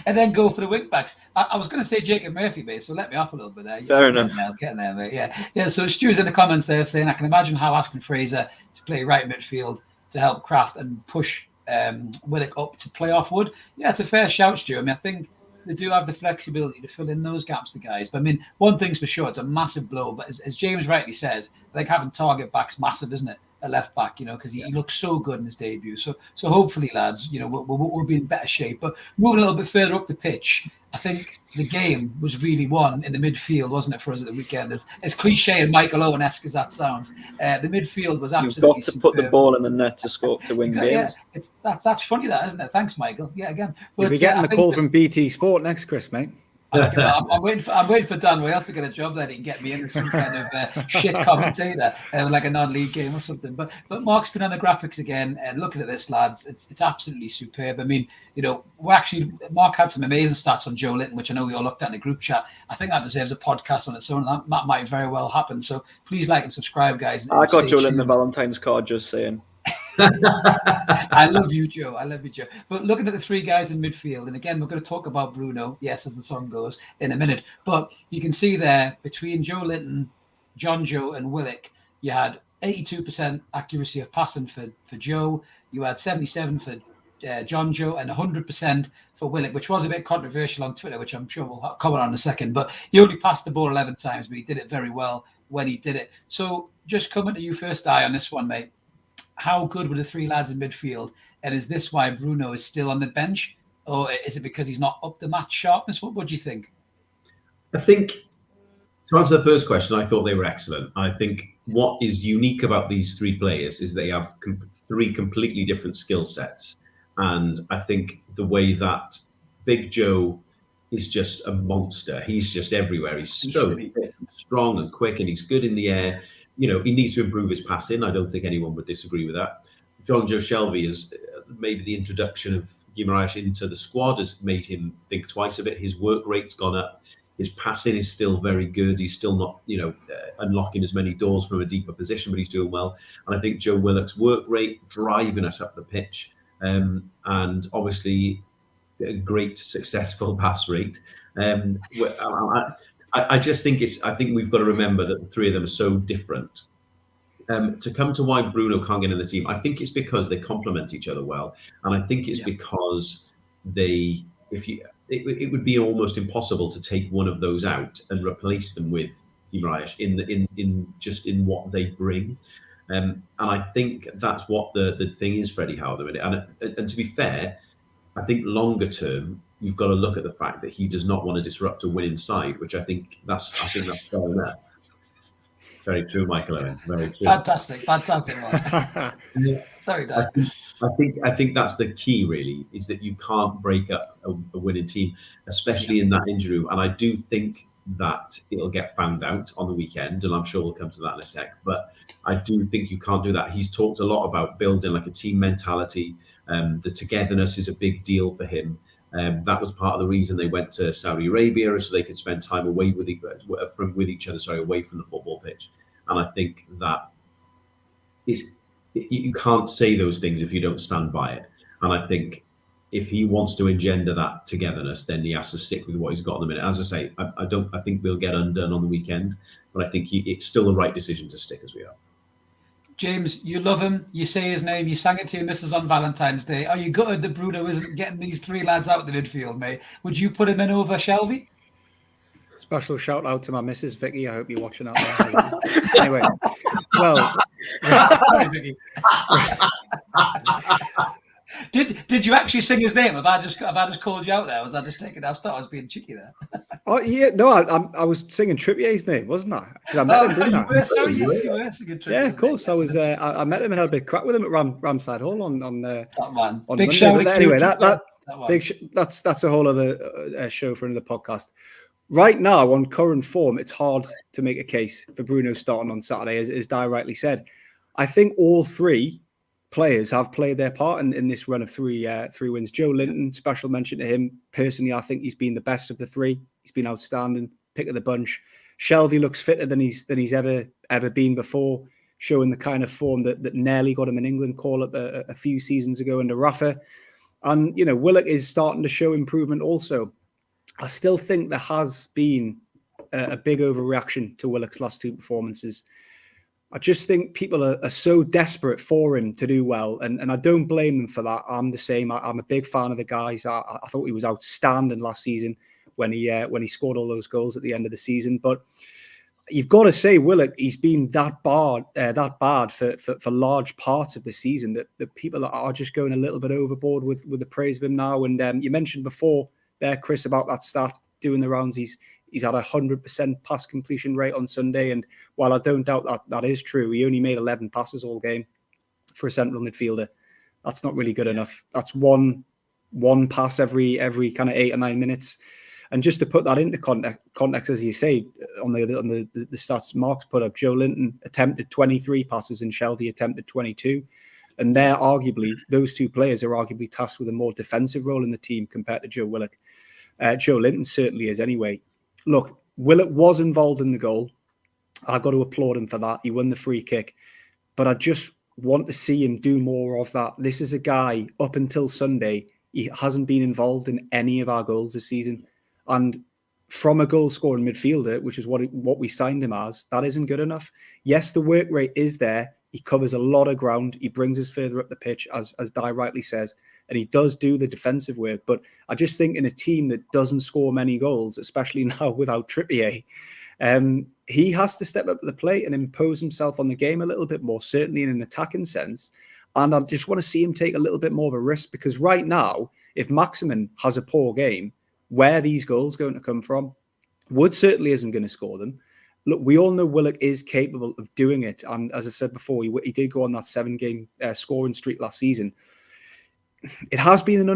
and then go for the wing backs. I was going to say Jacob Murphy, mate, so let me off a little bit there. Fair enough. I was getting there, mate. Yeah. So Stu's in the comments there saying, I can imagine how asking Fraser to play right midfield to help Kraft and push Willock up to play off Wood. Yeah, it's a fair shout, Stu. I mean, I think they do have the flexibility to fill in those gaps, the guys. But I mean, one thing's for sure, it's a massive blow. But as James rightly says, like having target backs massive, isn't it? A left back, because he looks so good in his debut. So hopefully, lads, we'll be in better shape. But moving a little bit further up the pitch, I think the game was really won in the midfield, wasn't it, for us at the weekend? As cliche and Michael Owen-esque as that sounds, the midfield was absolutely You've got to put the ball in the net to win games. Yeah, that's funny, that, isn't it? Thanks, Michael. Yeah, again. You'll be getting the call from BT Sport next, Chris, mate. I'm waiting for Dan Wales to get a job that he can get me into some kind of shit commentator, like a non-league game or something. But Mark's been on the graphics again, and looking at this, lads, it's absolutely superb. I mean, Mark had some amazing stats on Joe Linton, which I know we all looked at in the group chat. I think that deserves a podcast on its own. That might very well happen. So please like and subscribe, guys. I got Joe Linton a Valentine's card, just saying. I love you, Joe. But looking at the 3 guys in midfield, and again, we're going to talk about Bruno, yes, as the song goes, in a minute. But you can see there, between Joe Linton, John Joe, and Willock, you had 82% accuracy of passing for Joe. You had 77% for John Joe, and 100% for Willock, which was a bit controversial on Twitter, which I'm sure we'll comment on in a second. But he only passed the ball 11 times, but he did it very well when he did it. So just coming to you first, on this one, mate. How good were the 3 lads in midfield? And is this why Bruno is still on the bench? Or is it because he's not up the match sharpness? What do you think? I think, to answer the first question, I thought they were excellent. I think what is unique about these 3 players is they have 3 completely different skill sets. And I think the way that Big Joe is just a monster. He's just everywhere. He's so strong and quick, and he's good in the air. He needs to improve his passing. I don't think anyone would disagree with that. John Joe Shelby is maybe the introduction of Guimaraes into the squad has made him think twice a bit. His work rate's gone up. His passing is still very good. He's still not, unlocking as many doors from a deeper position, but he's doing well. And I think Joe Willock's work rate, driving us up the pitch, and obviously a great successful pass rate. I just think I think we've got to remember that the 3 of them are so different. To come to why Bruno can't get in the team, I think it's because they complement each other well, and I think it's because it would be almost impossible to take one of those out and replace them with Guimaraes in what they bring, and I think that's what the thing is, Freddie Howe. And to be fair, I think longer term, you've got to look at the fact that he does not want to disrupt a winning side, which I think that's fair enough. Very true, Michael Owen. Very true. Fantastic, Mark. Sorry, Dad. I think that's the key, really, is that you can't break up a winning team, especially in that injury room. And I do think that it'll get found out on the weekend, and I'm sure we'll come to that in a sec. But I do think you can't do that. He's talked a lot about building like a team mentality. The togetherness is a big deal for him. That was part of the reason they went to Saudi Arabia, so they could spend time away with each other, away from the football pitch. And I think that you can't say those things if you don't stand by it. And I think if he wants to engender that togetherness, then he has to stick with what he's got in the minute. As I say, I think we'll get undone on the weekend, but I think it's still the right decision to stick as we are. James, you love him. You say his name. You sang it to your missus on Valentine's Day. Are you gutted that Bruno isn't getting these three lads out of the midfield, mate? Would you put him in over Shelvey? Special shout out to my missus, Vicky. I hope you're watching out there. Anyway, well, Sorry, Vicky. Did you actually sing his name? Have I just called you out there? Was I just taking? I thought I was being cheeky there. Oh yeah, no, I was singing Trippier's name, wasn't I? Because I met him, didn't I? Sorry, yes, you were singing Trippier's Yeah, of course. name. I was. I met him and had a big crack with him at Ramside Hall on that man. on Big Monday. shout. Anyway, that's a whole other show for another podcast. Right now, on current form, it's hard to make a case for Bruno starting on Saturday, as Di rightly said. I think all three players have played their part in this run of three wins. Joe Linton, special mention to him. Personally, I think he's been the best of the three. He's been outstanding, pick of the bunch. Shelvey looks fitter than he's ever been before, showing the kind of form that nearly got him an England call-up a few seasons ago under Rafa. And, Willock is starting to show improvement also. I still think there has been a big overreaction to Willock's last two performances. I just think people are so desperate for him to do well, and I don't blame them for that. I'm the same. I'm a big fan of the guys. I thought he was outstanding last season when he scored all those goals at the end of the season. But you've got to say, Willock, he's been that bad for large parts of the season that people are just going a little bit overboard with the praise of him now. And you mentioned before there, Chris, about that stat doing the rounds. He's had 100% pass completion rate on Sunday. And while I don't doubt that is true, he only made 11 passes all game for a central midfielder. That's not really good enough. That's one pass every kind of 8 or 9 minutes. And just to put that into context, as you say, on the stats Mark's put up, Joe Linton attempted 23 passes and Shelvey attempted 22. And those two players are arguably tasked with a more defensive role in the team compared to Joe Willock. Joe Linton certainly is anyway. Look, Willock was involved in the goal. I've got to applaud him for that. He won the free kick. But I just want to see him do more of that. This is a guy, up until Sunday, he hasn't been involved in any of our goals this season. And from a goal-scoring midfielder, which is what we signed him as, that isn't good enough. Yes, the work rate is there. He covers a lot of ground. He brings us further up the pitch, as Di rightly says, and he does do the defensive work. But I just think in a team that doesn't score many goals, especially now without Trippier, he has to step up to the plate and impose himself on the game a little bit more, certainly in an attacking sense. And I just want to see him take a little bit more of a risk, because right now, if Maximin has a poor game, where are these goals going to come from? Wood certainly isn't going to score them. Look, we all know Willock is capable of doing it. And as I said before, he did go on that 7-game scoring streak last season. It has been an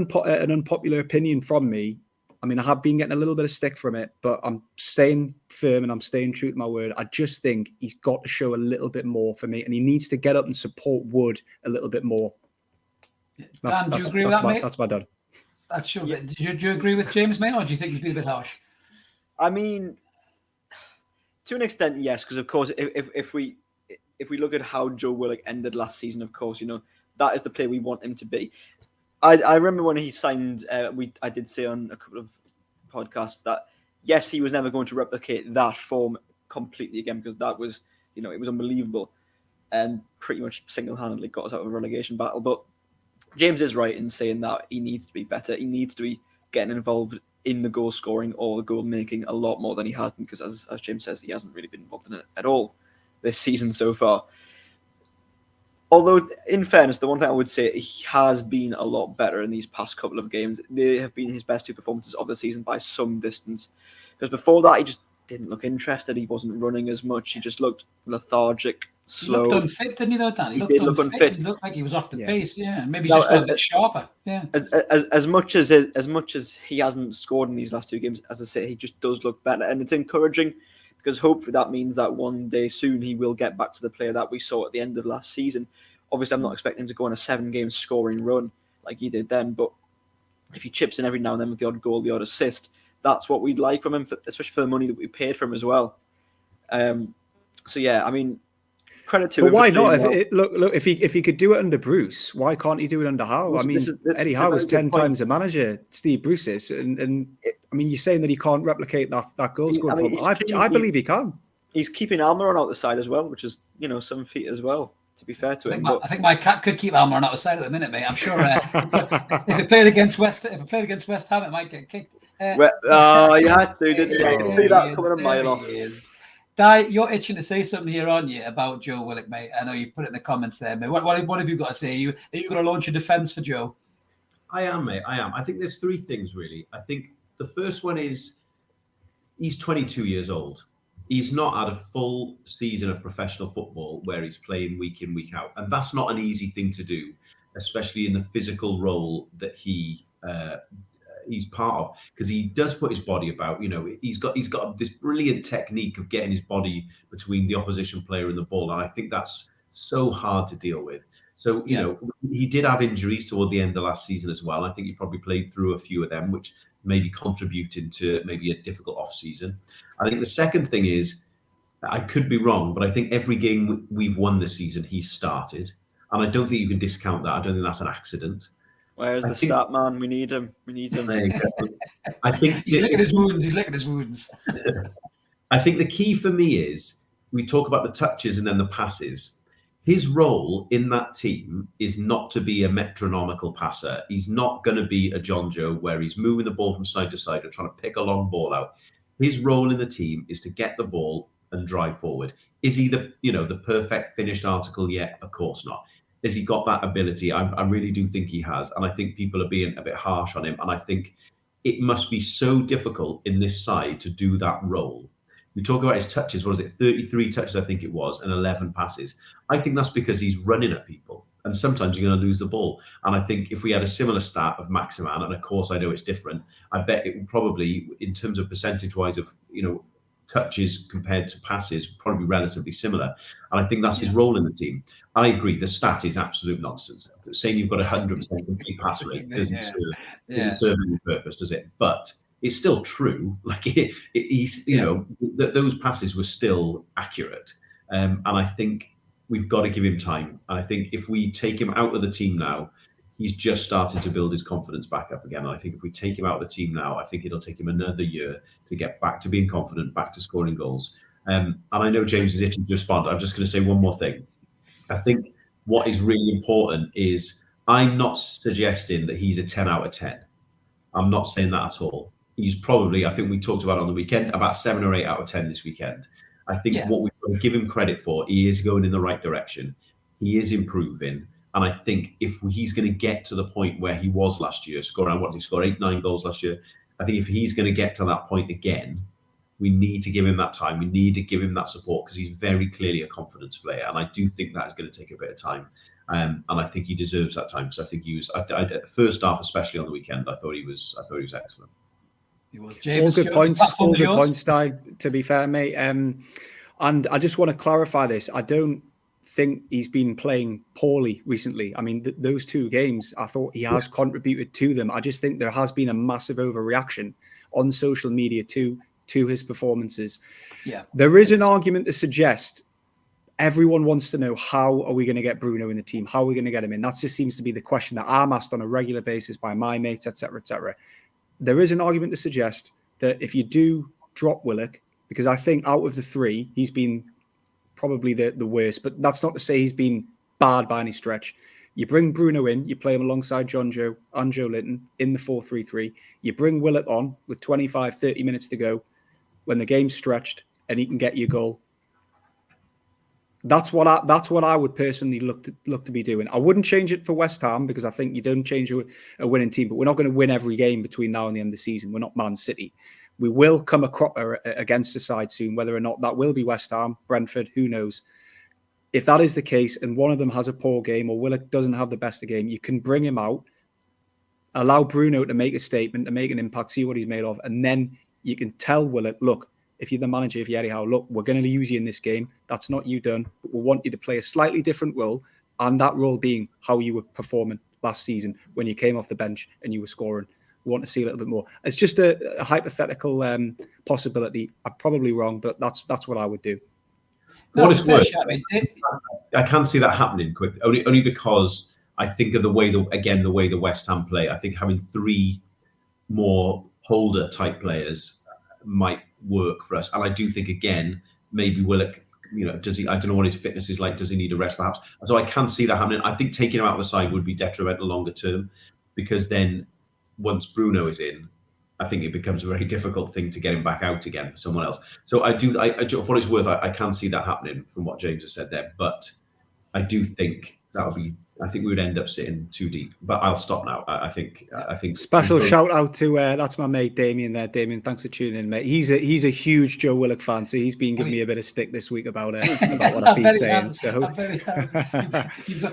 unpopular opinion from me. I mean, I have been getting a little bit of stick from it, but I'm staying firm and I'm staying true to my word. I just think he's got to show a little bit more for me, and he needs to get up and support Wood a little bit more. Dan, do you agree with that, mate? That's my done. That's sure. Yeah. Do you agree with James, mate, or do you think he's been a bit harsh? I mean, to an extent, yes, because of course, if we look at how Joe Willock ended last season, of course, that is the player we want him to be. I remember when he signed, I did say on a couple of podcasts that yes, he was never going to replicate that form completely again, because that was, it was unbelievable and pretty much single-handedly got us out of a relegation battle. But James is right in saying that he needs to be better. He needs to be getting involved in the goal scoring or the goal making a lot more than he has been, because as James says, he hasn't really been involved in it at all this season so far. Although, in fairness, the one thing I would say, he has been a lot better in these past couple of games. They have been his best two performances of the season by some distance. Because before that, he just didn't look interested. He wasn't running as much. He just looked lethargic. slow. He looked unfit, didn't he, though, Dan? He did look unfit. He looked like he was off the Yeah. pace. Yeah, maybe he's just got a bit sharper. Yeah. As much as he hasn't scored in these last 2 games, as I say, he just does look better, and it's encouraging because hopefully that means that one day soon he will get back to the player that we saw at the end of last season. Obviously, I'm not expecting him to go on a 7-game scoring run like he did then, but if he chips in every now and then with the odd goal, the odd assist, that's what we'd like from him, especially for the money that we paid for him as well. So yeah, I mean, credit to him. But why not? Look, if he could do it under Bruce, why can't he do it under Howe? Well, I mean, Eddie Howe was 10 times the manager Steve Bruce is, and I mean, you're saying that he can't replicate that goal scoring. I believe he can. He's keeping Almiron out the side as well, which is some feat as well. To be fair to him, I think my cat could keep Almiron out the side at the minute, mate. I'm sure if it played against West Ham, it might get kicked. You had to, didn't you? I can see that coming a mile off. Di, you're itching to say something here, aren't you, about Joe Willock, mate? I know you've put it in the comments there, mate. What have you got to say? Are you going to launch a defence for Joe? I am, mate. I am. I think there's 3 things, really. I think the first one is he's 22 years old. He's not had a full season of professional football where he's playing week in, week out. And that's not an easy thing to do, especially in the physical role that he's part of, because he does put his body about. He's got this brilliant technique of getting his body between the opposition player and the ball, and I think that's so hard to deal with. So he did have injuries toward the end of last season as well. I think he probably played through a few of them, which maybe contributed to maybe a difficult off season. I think the second thing is, I could be wrong, but I think every game we've won this season he's started, and I don't think you can discount that. I don't think that's an accident. Where's the stat man? We need him. There you go. I think he's licking his wounds. I think the key for me is we talk about the touches and then the passes. His role in that team is not to be a metronomical passer. He's not going to be a John Joe where he's moving the ball from side to side or trying to pick a long ball out. His role in the team is to get the ball and drive forward. Is he the perfect finished article yet? Of course not. Has he got that ability? I really do think he has. And I think people are being a bit harsh on him. And I think it must be so difficult in this side to do that role. We talk about his touches, 33 touches, I think it was, and 11 passes. I think that's because he's running at people. And sometimes you're going to lose the ball. And I think if we had a similar stat of Maximin, and of course I know it's different, I bet it would probably, in terms of percentage-wise of, touches compared to passes, probably relatively similar. And I think that's his role in the team. I agree, the stat is absolute nonsense. Saying you've got 100% complete pass rate doesn't serve any purpose, does it? But it's still true. Like those passes were still accurate. And I think we've got to give him time. And I think if we take him out of the team now, he's just started to build his confidence back up again. And I think if we take him out of the team now, I think it'll take him another year to get back to being confident, back to scoring goals. And I know James is itching to respond. I'm just going to say one more thing. I think what is really important is I'm not suggesting that he's a 10 out of 10. I'm not saying that at all. He's probably, I think we talked about on the weekend, about 7 or 8 out of 10 this weekend. I think what we've got to give him credit for, he is going in the right direction. He is improving. And I think if he's going to get to the point where he was last year, scoring, what did he score, 8-9 goals last year? I think if he's going to get to that point again, we need to give him that time. We need to give him that support because he's very clearly a confidence player. And I do think that is going to take a bit of time. And I think he deserves that time because I think he was, first half, especially on the weekend, I thought he was excellent. He was. James, all good points, Di, to be fair, mate. And I just want to clarify this. I don't think he's been playing poorly recently. I mean, those 2 games, I thought he has contributed to them. I just think there has been a massive overreaction on social media to his performances. Yeah, there is an argument to suggest everyone wants to know, how are we going to get Bruno in the team? How are we going to get him in? That just seems to be the question that I'm asked on a regular basis by my mates, etc., etc. There is an argument to suggest that if you do drop Willock, because I think out of the 3, he's been probably the worst, but that's not to say he's been bad by any stretch. You bring Bruno in, you play him alongside John Joe and Joe Linton in the 4-3-3. You bring Willock on with 25, 30 minutes to go when the game's stretched and he can get you a goal. That's what I would personally look to be doing. I wouldn't change it for West Ham because I think you don't change a winning team, but we're not going to win every game between now and the end of the season. We're not Man City. We will come against a side soon, whether or not that will be West Ham, Brentford, who knows. if that is the case and one of them has a poor game or Willock doesn't have the best of game, you can bring him out, allow Bruno to make a statement, to make an impact, see what he's made of, and then you can tell Willock, look, if you're the manager, if you're Eddie Howe, look, we're going to use you in this game. That's not you done, but we want you to play a slightly different role, and that role being how you were performing last season when you came off the bench and you were scoring. We want to see a little bit more. It's just a hypothetical possibility. I'm probably wrong, but that's what I would do. What is worse, I can't see that happening quick. Only because I think of the way the West Ham play. I think having 3 more holder type players might work for us. And I do think again, maybe Willock, does he? I don't know what his fitness is like. Does he need a rest perhaps? So I can see that happening. I think taking him out of the side would be detrimental longer term, because then once Bruno is in, I think it becomes a very difficult thing to get him back out again for someone else. So I for what it's worth, I can see that happening from what James has said there. But I do think I think we would end up sitting too deep. But I'll stop now. I think special shout out to that's my mate Damien there. Damien, thanks for tuning in, mate. He's a huge Joe Willock fan, so he's been giving me a bit of stick this week about what I've been saying. So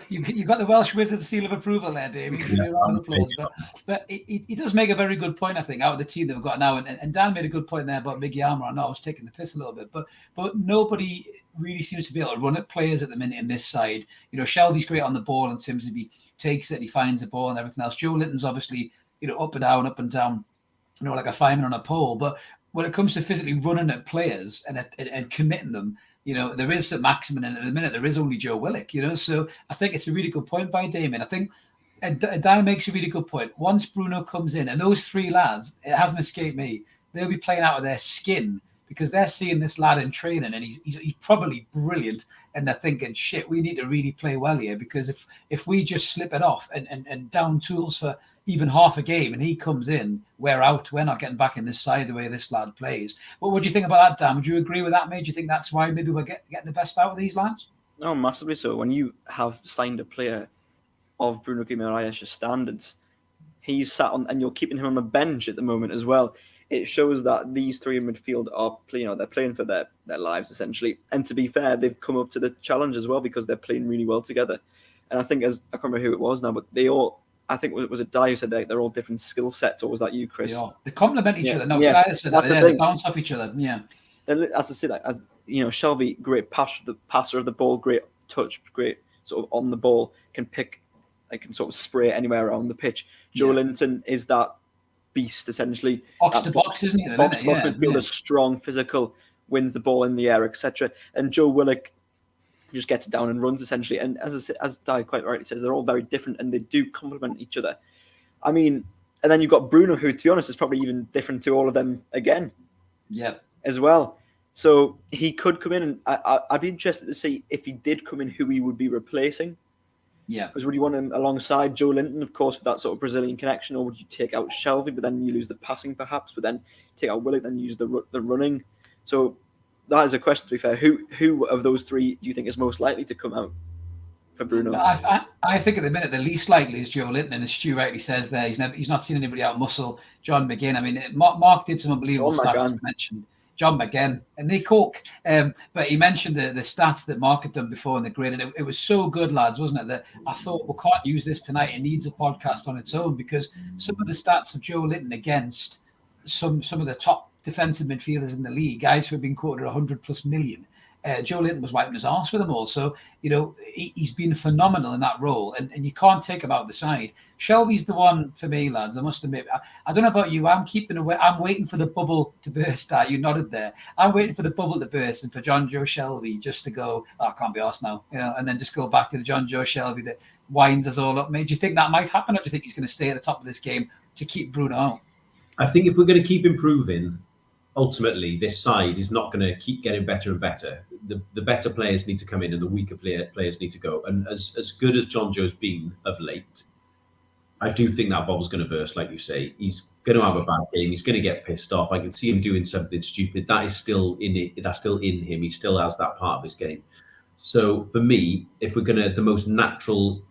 you've got the Welsh wizard seal of approval there, Damien. Give you a round of applause. But he does make a very good point, I think, out of the team that we've got now. And Dan made a good point there about Miggy Armour. I know I was taking the piss a little bit, but nobody really seems to be able to run at players at the minute in this side. Shelby's great on the ball in terms of he takes it, he finds the ball and everything else. Joe Linton's obviously, up and down, like a fireman on a pole. But when it comes to physically running at players and committing them, there is saint-maximin, and at the minute there is only Joe Willock, So I think it's a really good point by Damien. I think Dan makes a really good point. Once Bruno comes in, and those 3 lads, it hasn't escaped me, they'll be playing out of their skin, because they're seeing this lad in training and he's probably brilliant, and they're thinking, shit, we need to really play well here, because if we just slip it off and down tools for even half a game and he comes in, we're out. We're not getting back in this side the way this lad plays. What do you think about that, Dan? Would you agree with that, mate? Do you think that's why maybe we're getting the best out of these lads? No, massively so. When you have signed a player of Bruno Guimaraes' standards, he's sat on, and you're keeping him on the bench at the moment as well. It shows that these 3 in midfield are, they're playing for their lives essentially. And to be fair, they've come up to the challenge as well, because they're playing really well together. And I think, I can't remember who it was now, but they all, I think was it Di who said they're all different skill sets, or was that you, Chris? They complement each other. No, Di said that. They bounce off each other. Yeah. And as I said, Shelby, great passer of the ball, great touch, great sort of on the ball, can sort of spray anywhere around the pitch. Joe Linton is that beast essentially. Box to box, isn't he? Midfielder, strong, physical, wins the ball in the air, etc. And Joe Willock just gets it down and runs essentially. And as Di quite rightly says, they're all very different and they do complement each other. I mean, and then you've got Bruno, who, to be honest, is probably even different to all of them again. Yeah. As well. So he could come in, and I'd be interested to see if he did come in, who he would be replacing. Yeah. Because would you want him alongside Joe Linton, of course, for that sort of Brazilian connection, or would you take out Shelby, but then you lose the passing perhaps, but then take out Willock, then use the running? So that is a question, to be fair. Who of those 3 do you think is most likely to come out for Bruno? I think at the minute the least likely is Joe Linton, and as Stu rightly says there, he's not seen anybody out muscle John McGinn. I mean, Mark did some unbelievable stats you mentioned. John McGinn and Nick Cook. But he mentioned the stats that Mark had done before in the grid, and it was so good, lads, wasn't it? That I thought, we can't use this tonight. It needs a podcast on its own, because some of the stats of Joe Linton against some of the top defensive midfielders in the league, guys who have been quoted 100+ million. Joe Linton was wiping his arse with them all. So, he's been phenomenal in that role, and you can't take him out of the side. Shelby's the one for me, lads. I must admit, I don't know about you. I'm keeping away. I'm waiting for the bubble to burst. You nodded there. I'm waiting for the bubble to burst and for John Joe Shelby just to go, I can't be arsed now, and then just go back to the John Joe Shelby that winds us all up. Mate, do you think that might happen, or do you think he's going to stay at the top of this game to keep Bruno out? I think if we're going to keep improving, ultimately, this side is not going to keep getting better and better. The better players need to come in and the weaker players need to go. And as good as John Joe's been of late, I do think that bubble's going to burst, like you say. He's going to have a bad game. He's going to get pissed off. I can see him doing something stupid. That is still in it. That's still in him. He still has that part of his game. So for me, if we're going to, the most natural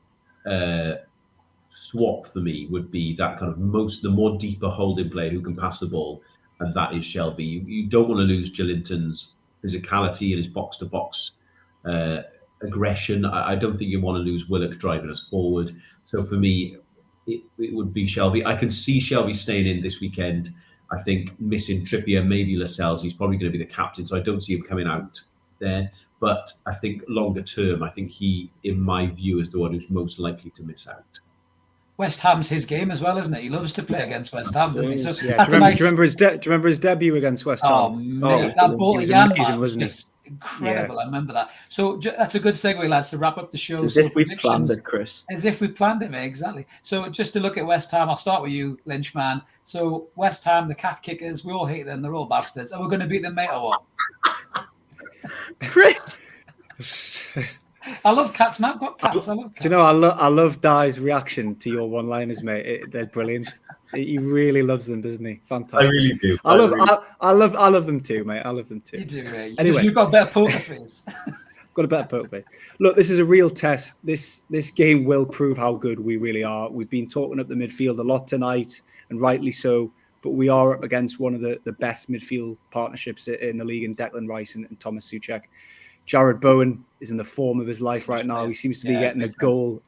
swap for me would be that kind of the more deeper holding player who can pass the ball, and that is Shelby. You don't want to lose Joelinton's physicality and his box-to-box aggression. I don't think you want to lose Willock driving us forward. So for me, it would be Shelby. I can see Shelby staying in this weekend. I think missing Trippier, maybe Lascelles, he's probably going to be the captain, so I don't see him coming out there. But I think longer term, I think he, in my view, is the one who's most likely to miss out. West Ham's his game as well, isn't it? He loves to play against West Ham, doesn't he? So yeah, do you remember his debut against West Ham? Oh, mate, that ball to Jan was just incredible. Yeah. I remember that. So that's a good segue, lads, to wrap up the show. As if we planned it, Chris. As if we planned it, mate, exactly. So just to look at West Ham, I'll start with you, Lynchman. So West Ham, the cat kickers, we all hate them. They're all bastards. And we're going to beat them, mate, or what? Chris! I love cats, man. I've got cats. I love cats. Do you know, I love Dai's reaction to your one-liners, mate. They're brilliant. He really loves them, doesn't he? Fantastic. I really do. I love them too, mate. I love them too. You do, mate. Anyway, you've got a better poker face. Got a better poker face. Look, this is a real test. This game will prove how good we really are. We've been talking up the midfield a lot tonight, and rightly so. But we are up against one of the best midfield partnerships in the league in Declan Rice and Thomas Souček. Jared Bowen is in the form of his life right now. He seems to be getting a goal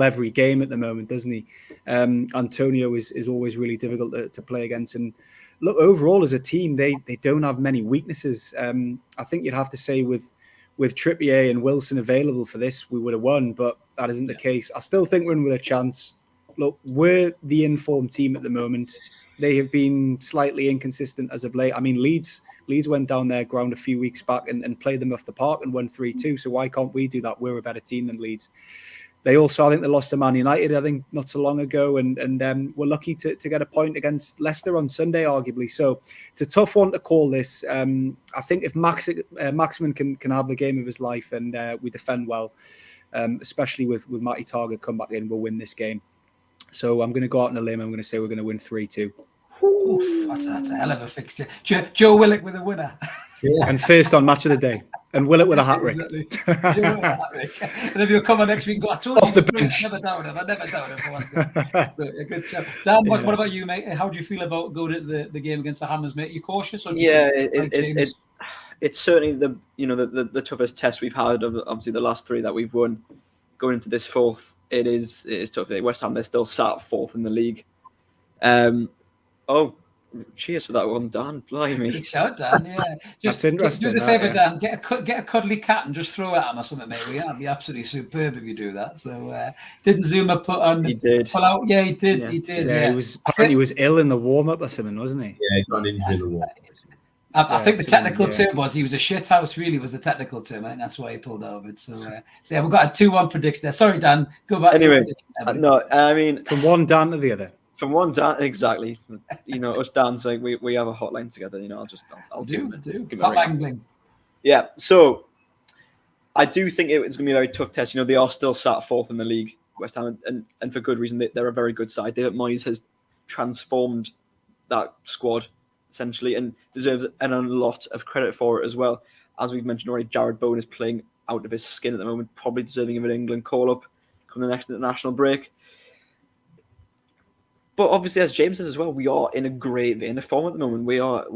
every game at the moment, doesn't he? Antonio is always really difficult to play against. And look, overall as a team, they don't have many weaknesses. I think you'd have to say with Trippier and Wilson available for this, we would have won, but that isn't the case. I still think we're in with a chance. Look, we're the informed team at the moment. They have been slightly inconsistent as of late. I mean, Leeds went down their ground a few weeks back and played them off the park and won 3-2. So why can't we do that? We're a better team than Leeds. They also, I think they lost to Man United, I think, not so long ago. And we're lucky to get a point against Leicester on Sunday, arguably. So it's a tough one to call this. I think if Maximin can have the game of his life and we defend well, especially with Matty Target come back in, we'll win this game. So I'm going to go out on a limb. I'm going to say we're going to win 3-2. Ooh, that's a hell of a fixture. Joe Willock with a winner. Yeah. And first on match of the day. And Willock with a hat-trick. And then he'll come on next week and go, I told off you the bench. I never doubted him for once. A good job. Dan, what about you, mate? How do you feel about going to the game against the Hammers, mate? Are you cautious? Or it's certainly the toughest test we've had of obviously the last three that we've won. Going into this fourth, it is tough. West Ham, they're still sat fourth in the league. Cheers for that one, Dan. Blimey. Good shout, Dan. Yeah, that's interesting. Do us a favour, Dan. Get a cuddly cat and just throw it at him or something, mate. That'd be absolutely superb if you do that. So, didn't Zuma put on? He did. Pull out? Yeah, he did. Yeah. He did. Yeah, Yeah, he was ill in the warm up or something, wasn't he? Yeah, he got an injury in the warm up. I think the technical term was he was a shit house. Really, was the technical term. I think that's why he pulled out of it. So yeah, we've got a 2-1 prediction there. Sorry, Dan. Go back. Anyway, no, I mean from one Dan to the other. From one Dan, exactly. Us Dan's like we have a hotline together. I'll do. Hotline bling. Yeah. So I do think it's going to be a very tough test. They are still sat fourth in the league, West Ham, and for good reason. They're a very good side. David Moyes has transformed that squad essentially and deserves a lot of credit for it as well. As we've mentioned already, Jared Bowen is playing out of his skin at the moment, probably deserving of an England call-up come the next international break. But obviously, as James says as well, we are in a great vein of form at the moment. We are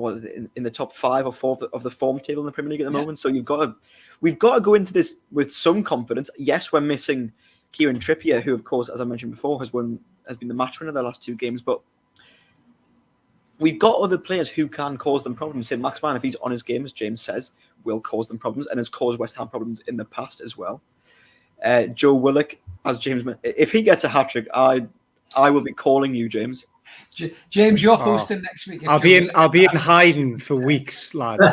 in the top 5 or 4 of the form table in the Premier League at the moment. So we've got to go into this with some confidence. Yes, we're missing Kieran Trippier, who, of course, as I mentioned before, has been the match winner of their last 2 games. But we've got other players who can cause them problems. Saint-Maximin, if he's on his game, as James says, will cause them problems and has caused West Ham problems in the past as well. Joe Willock, as James mentioned, if he gets a hat-trick, I will be calling you, James. James, you're hosting next week. I'll be in hiding for weeks, lads.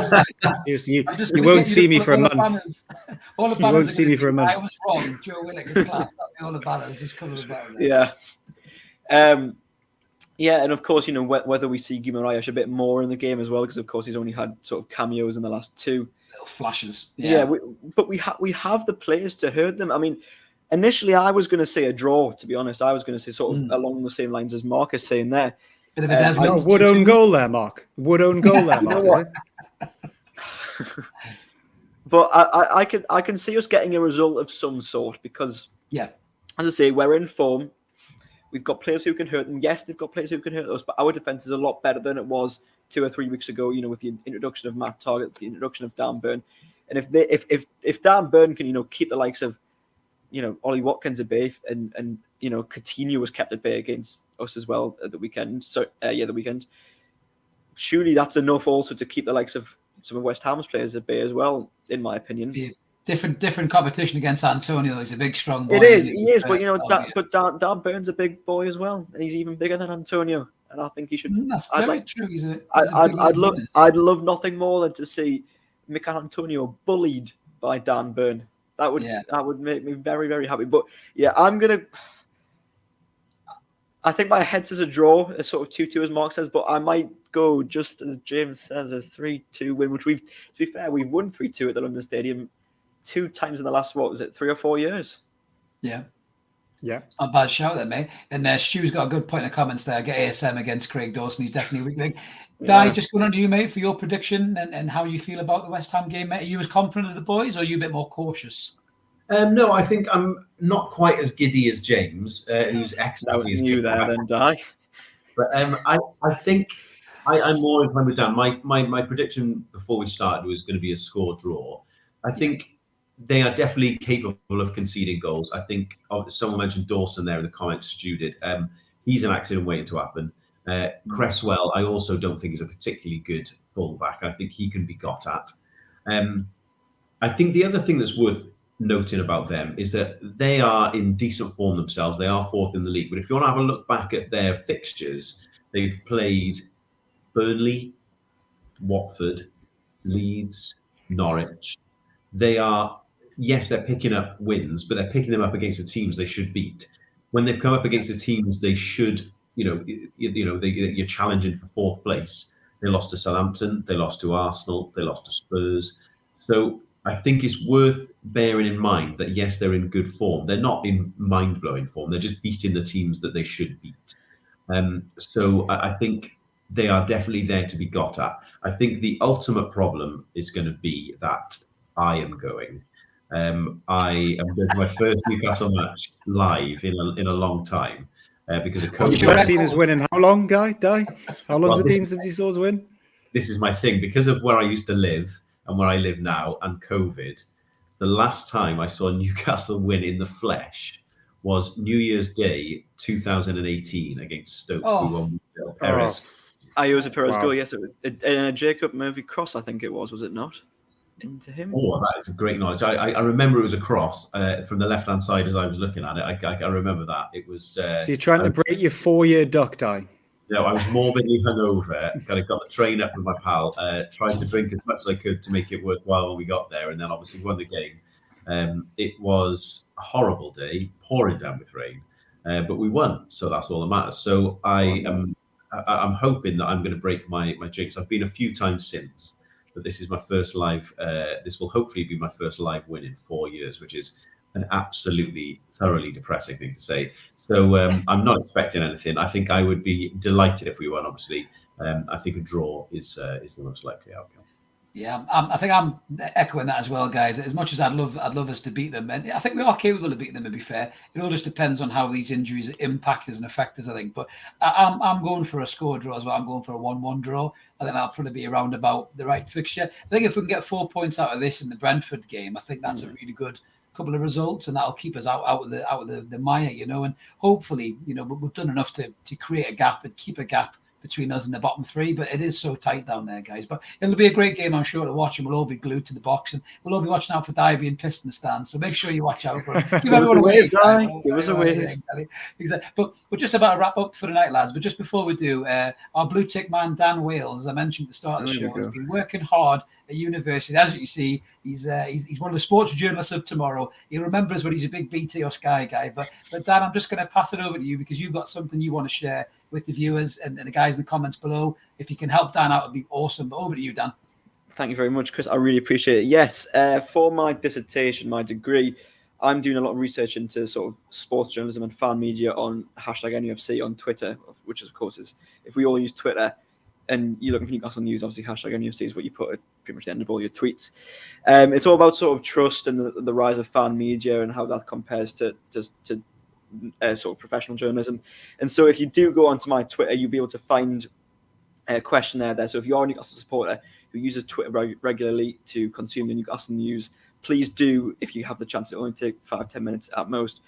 Seriously, you won't see me for a month. All the banners. You won't see me for a month. I was wrong. Joe Willock is class. That'll be all the banners. Just cover the banner. Yeah. Yeah, and of course, whether we see Guimaraes a bit more in the game as well, because of course he's only had sort of cameos in the last 2 little flashes. Yeah, but we have the players to hurt them. I mean, initially I was going to say a draw. To be honest, I was going to say sort of along the same lines as Mark is saying there. Bit of a desert. Wood own goal there, Mark. Wood own goal there, Mark. But I can see us getting a result of some sort because, as I say, we're in form. We've got players who can hurt them. Yes, they've got players who can hurt us, but our defence is a lot better than it was 2 or 3 weeks ago, with the introduction of Matt Target, the introduction of Dan Burn. And if Dan Burn can keep the likes of Ollie Watkins at bay, and Coutinho was kept at bay against us as well at the weekend. So the weekend. Surely that's enough also to keep the likes of some of West Ham's players at bay as well, in my opinion. Yeah. Different competition against Antonio. He's a big, strong boy. He is, but Dan Burn's a big boy as well, and he's even bigger than Antonio. And I think he should. That's very true. I'd love nothing more than to see Mikel Antonio bullied by Dan Burn. That would make me very, very happy. But yeah, I think my head says a draw, a sort of 2-2 as Mark says, but I might go just as James says, a 3-2 win, which to be fair, we've won 3-2 at the London Stadium 2 times in the last, 3 or 4 years? Yeah. Yeah. Not a bad shout there, mate. And Stu's got a good point in the comments there. Get ASM against Craig Dawson. He's definitely a weak link. Di, just going on to you, mate, for your prediction and how you feel about the West Ham game, mate. Are you as confident as the boys, or are you a bit more cautious? No, I think I'm not quite as giddy as James, who's excellent. You there, then, Di. But I think I'm more inclined with Dan. My prediction before we started was going to be a score draw. I think they are definitely capable of conceding goals. I think someone mentioned Dawson there in the comments. Stu did. He's an accident waiting to happen. Cresswell, I also don't think is a particularly good fullback. I think he can be got at. I think the other thing that's worth noting about them is that they are in decent form themselves. They are 4th in the league. But if you want to have a look back at their fixtures, they've played Burnley, Watford, Leeds, Norwich. They're picking up wins, but they're picking them up against the teams they should beat. When they've come up against the teams they should, you're challenging for 4th place. They lost to Southampton, they lost to Arsenal, they lost to Spurs. So I think it's worth bearing in mind that, yes, they're in good form. They're not in mind-blowing form. They're just beating the teams that they should beat. So I think they are definitely there to be got at. I think the ultimate problem is going to be that I am going. I am going to my first Newcastle match live in a long time because of COVID. You've seen us win in how long, Di? How long has it been since you saw us win? This is my thing. Because of where I used to live and where I live now and COVID, the last time I saw Newcastle win in the flesh was New Year's Day 2018 against Stoke. We won with Perez. It was a Perez goal, yes. Jacob Murphy cross, I think it was it not? Into him? Oh, that is a great knowledge. I remember it was a cross from the left-hand side as I was looking at it. I remember that. It was... so you're trying to break your 4-year duck, Di? I was morbidly hungover. Got the train up with my pal. Tried to drink as much as I could to make it worthwhile when we got there, and then obviously won the game. It was a horrible day, pouring down with rain, but we won, so that's all that matters. So I'm hoping that I'm going to break my jinx. I've been a few times since, but this is my first live. This will hopefully be my first live win in 4 years, which is an absolutely thoroughly depressing thing to say. So I'm not expecting anything. I think I would be delighted if we won. Obviously, I think a draw is the most likely outcome. Yeah, I think I'm echoing that as well, guys. As much as I'd love us to beat them, and I think we are capable of beating them. To be fair, it all just depends on how these injuries impact us and affect us, I think. But I'm going for a score draw as well. I'm going for a 1-1 draw. I think that'll probably be around about the right fixture. I think if we can get 4 points out of this in the Brentford game, I think that's a really good couple of results, and that'll keep us out of the mire, and hopefully, we've done enough to create a gap and keep a gap between us and the bottom 3, but it is so tight down there, guys. But it'll be a great game, I'm sure, to watch, and we'll all be glued to the box, and we'll all be watching out for Di being pissed in the stands. So make sure you watch out for him. Give everyone a wave, Di. Give us a wave. Exactly. But we're just about to wrap up for the night, lads. But just before we do, our blue tick man Dan Wales, as I mentioned at the start of the show, has been working hard at university. As you can see, he's one of the sports journalists of tomorrow. He remembers when he's a big BT or Sky guy. But Dan, I'm just going to pass it over to you because you've got something you want to share with the viewers and the guys in the comments below. If you can help Dan out, it'd be awesome. But over to you, Dan. Thank you very much, Chris. I really appreciate it. Yes, for my dissertation, my degree, I'm doing a lot of research into sort of sports journalism and fan media on #NUFC on Twitter, which of course is, if we all use Twitter and you're looking for Newcastle news, obviously #NUFC is what you put at pretty much the end of all your tweets. It's all about sort of trust and the rise of fan media and how that compares to sort of professional journalism. And so if you do go onto my Twitter, you'll be able to find questionnaire there. So if you are a Newcastle supporter who uses Twitter regularly to consume the Newcastle news, please do, if you have the chance, it only take 5-10 minutes at most,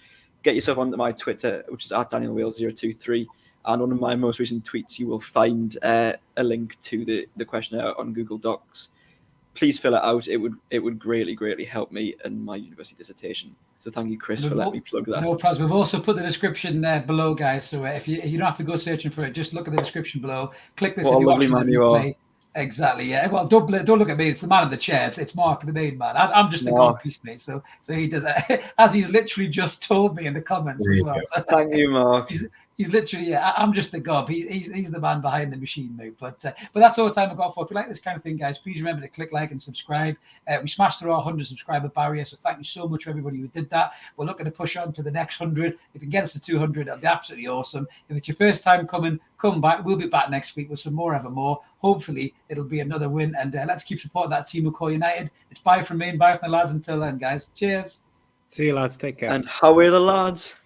get yourself onto my Twitter, which is at DanielWales023. And on my most recent tweets, you will find a link to the questionnaire on Google Docs. Please fill it out. It would greatly help me in my university dissertation. So thank you, Chris, for letting me plug that. No problem. We've also put the description below, guys. So if you don't have to go searching for it, just look at the description below. Click this if you're watching the replay. Exactly. Yeah. Well, don't look at me. It's the man in the chair. It's Mark, the main man. I'm just the gold piece, mate. So he does as he's literally just told me in the comments as well. So, thank you, Mark. He's literally, I'm just the gob. He's the man behind the machine, mate. But that's all the time I've got for. If you like this kind of thing, guys, please remember to click like and subscribe. We smashed through our 100 subscriber barrier, so thank you so much for everybody who did that. We're looking to push on to the next 100. If you can get us to 200, that'd be absolutely awesome. If it's your first time coming, come back. We'll be back next week with some more evermore. Hopefully, it'll be another win. And let's keep supporting that team of Core United. It's bye from me and bye from the lads until then, guys. Cheers. See you, lads. Take care. And how are the lads?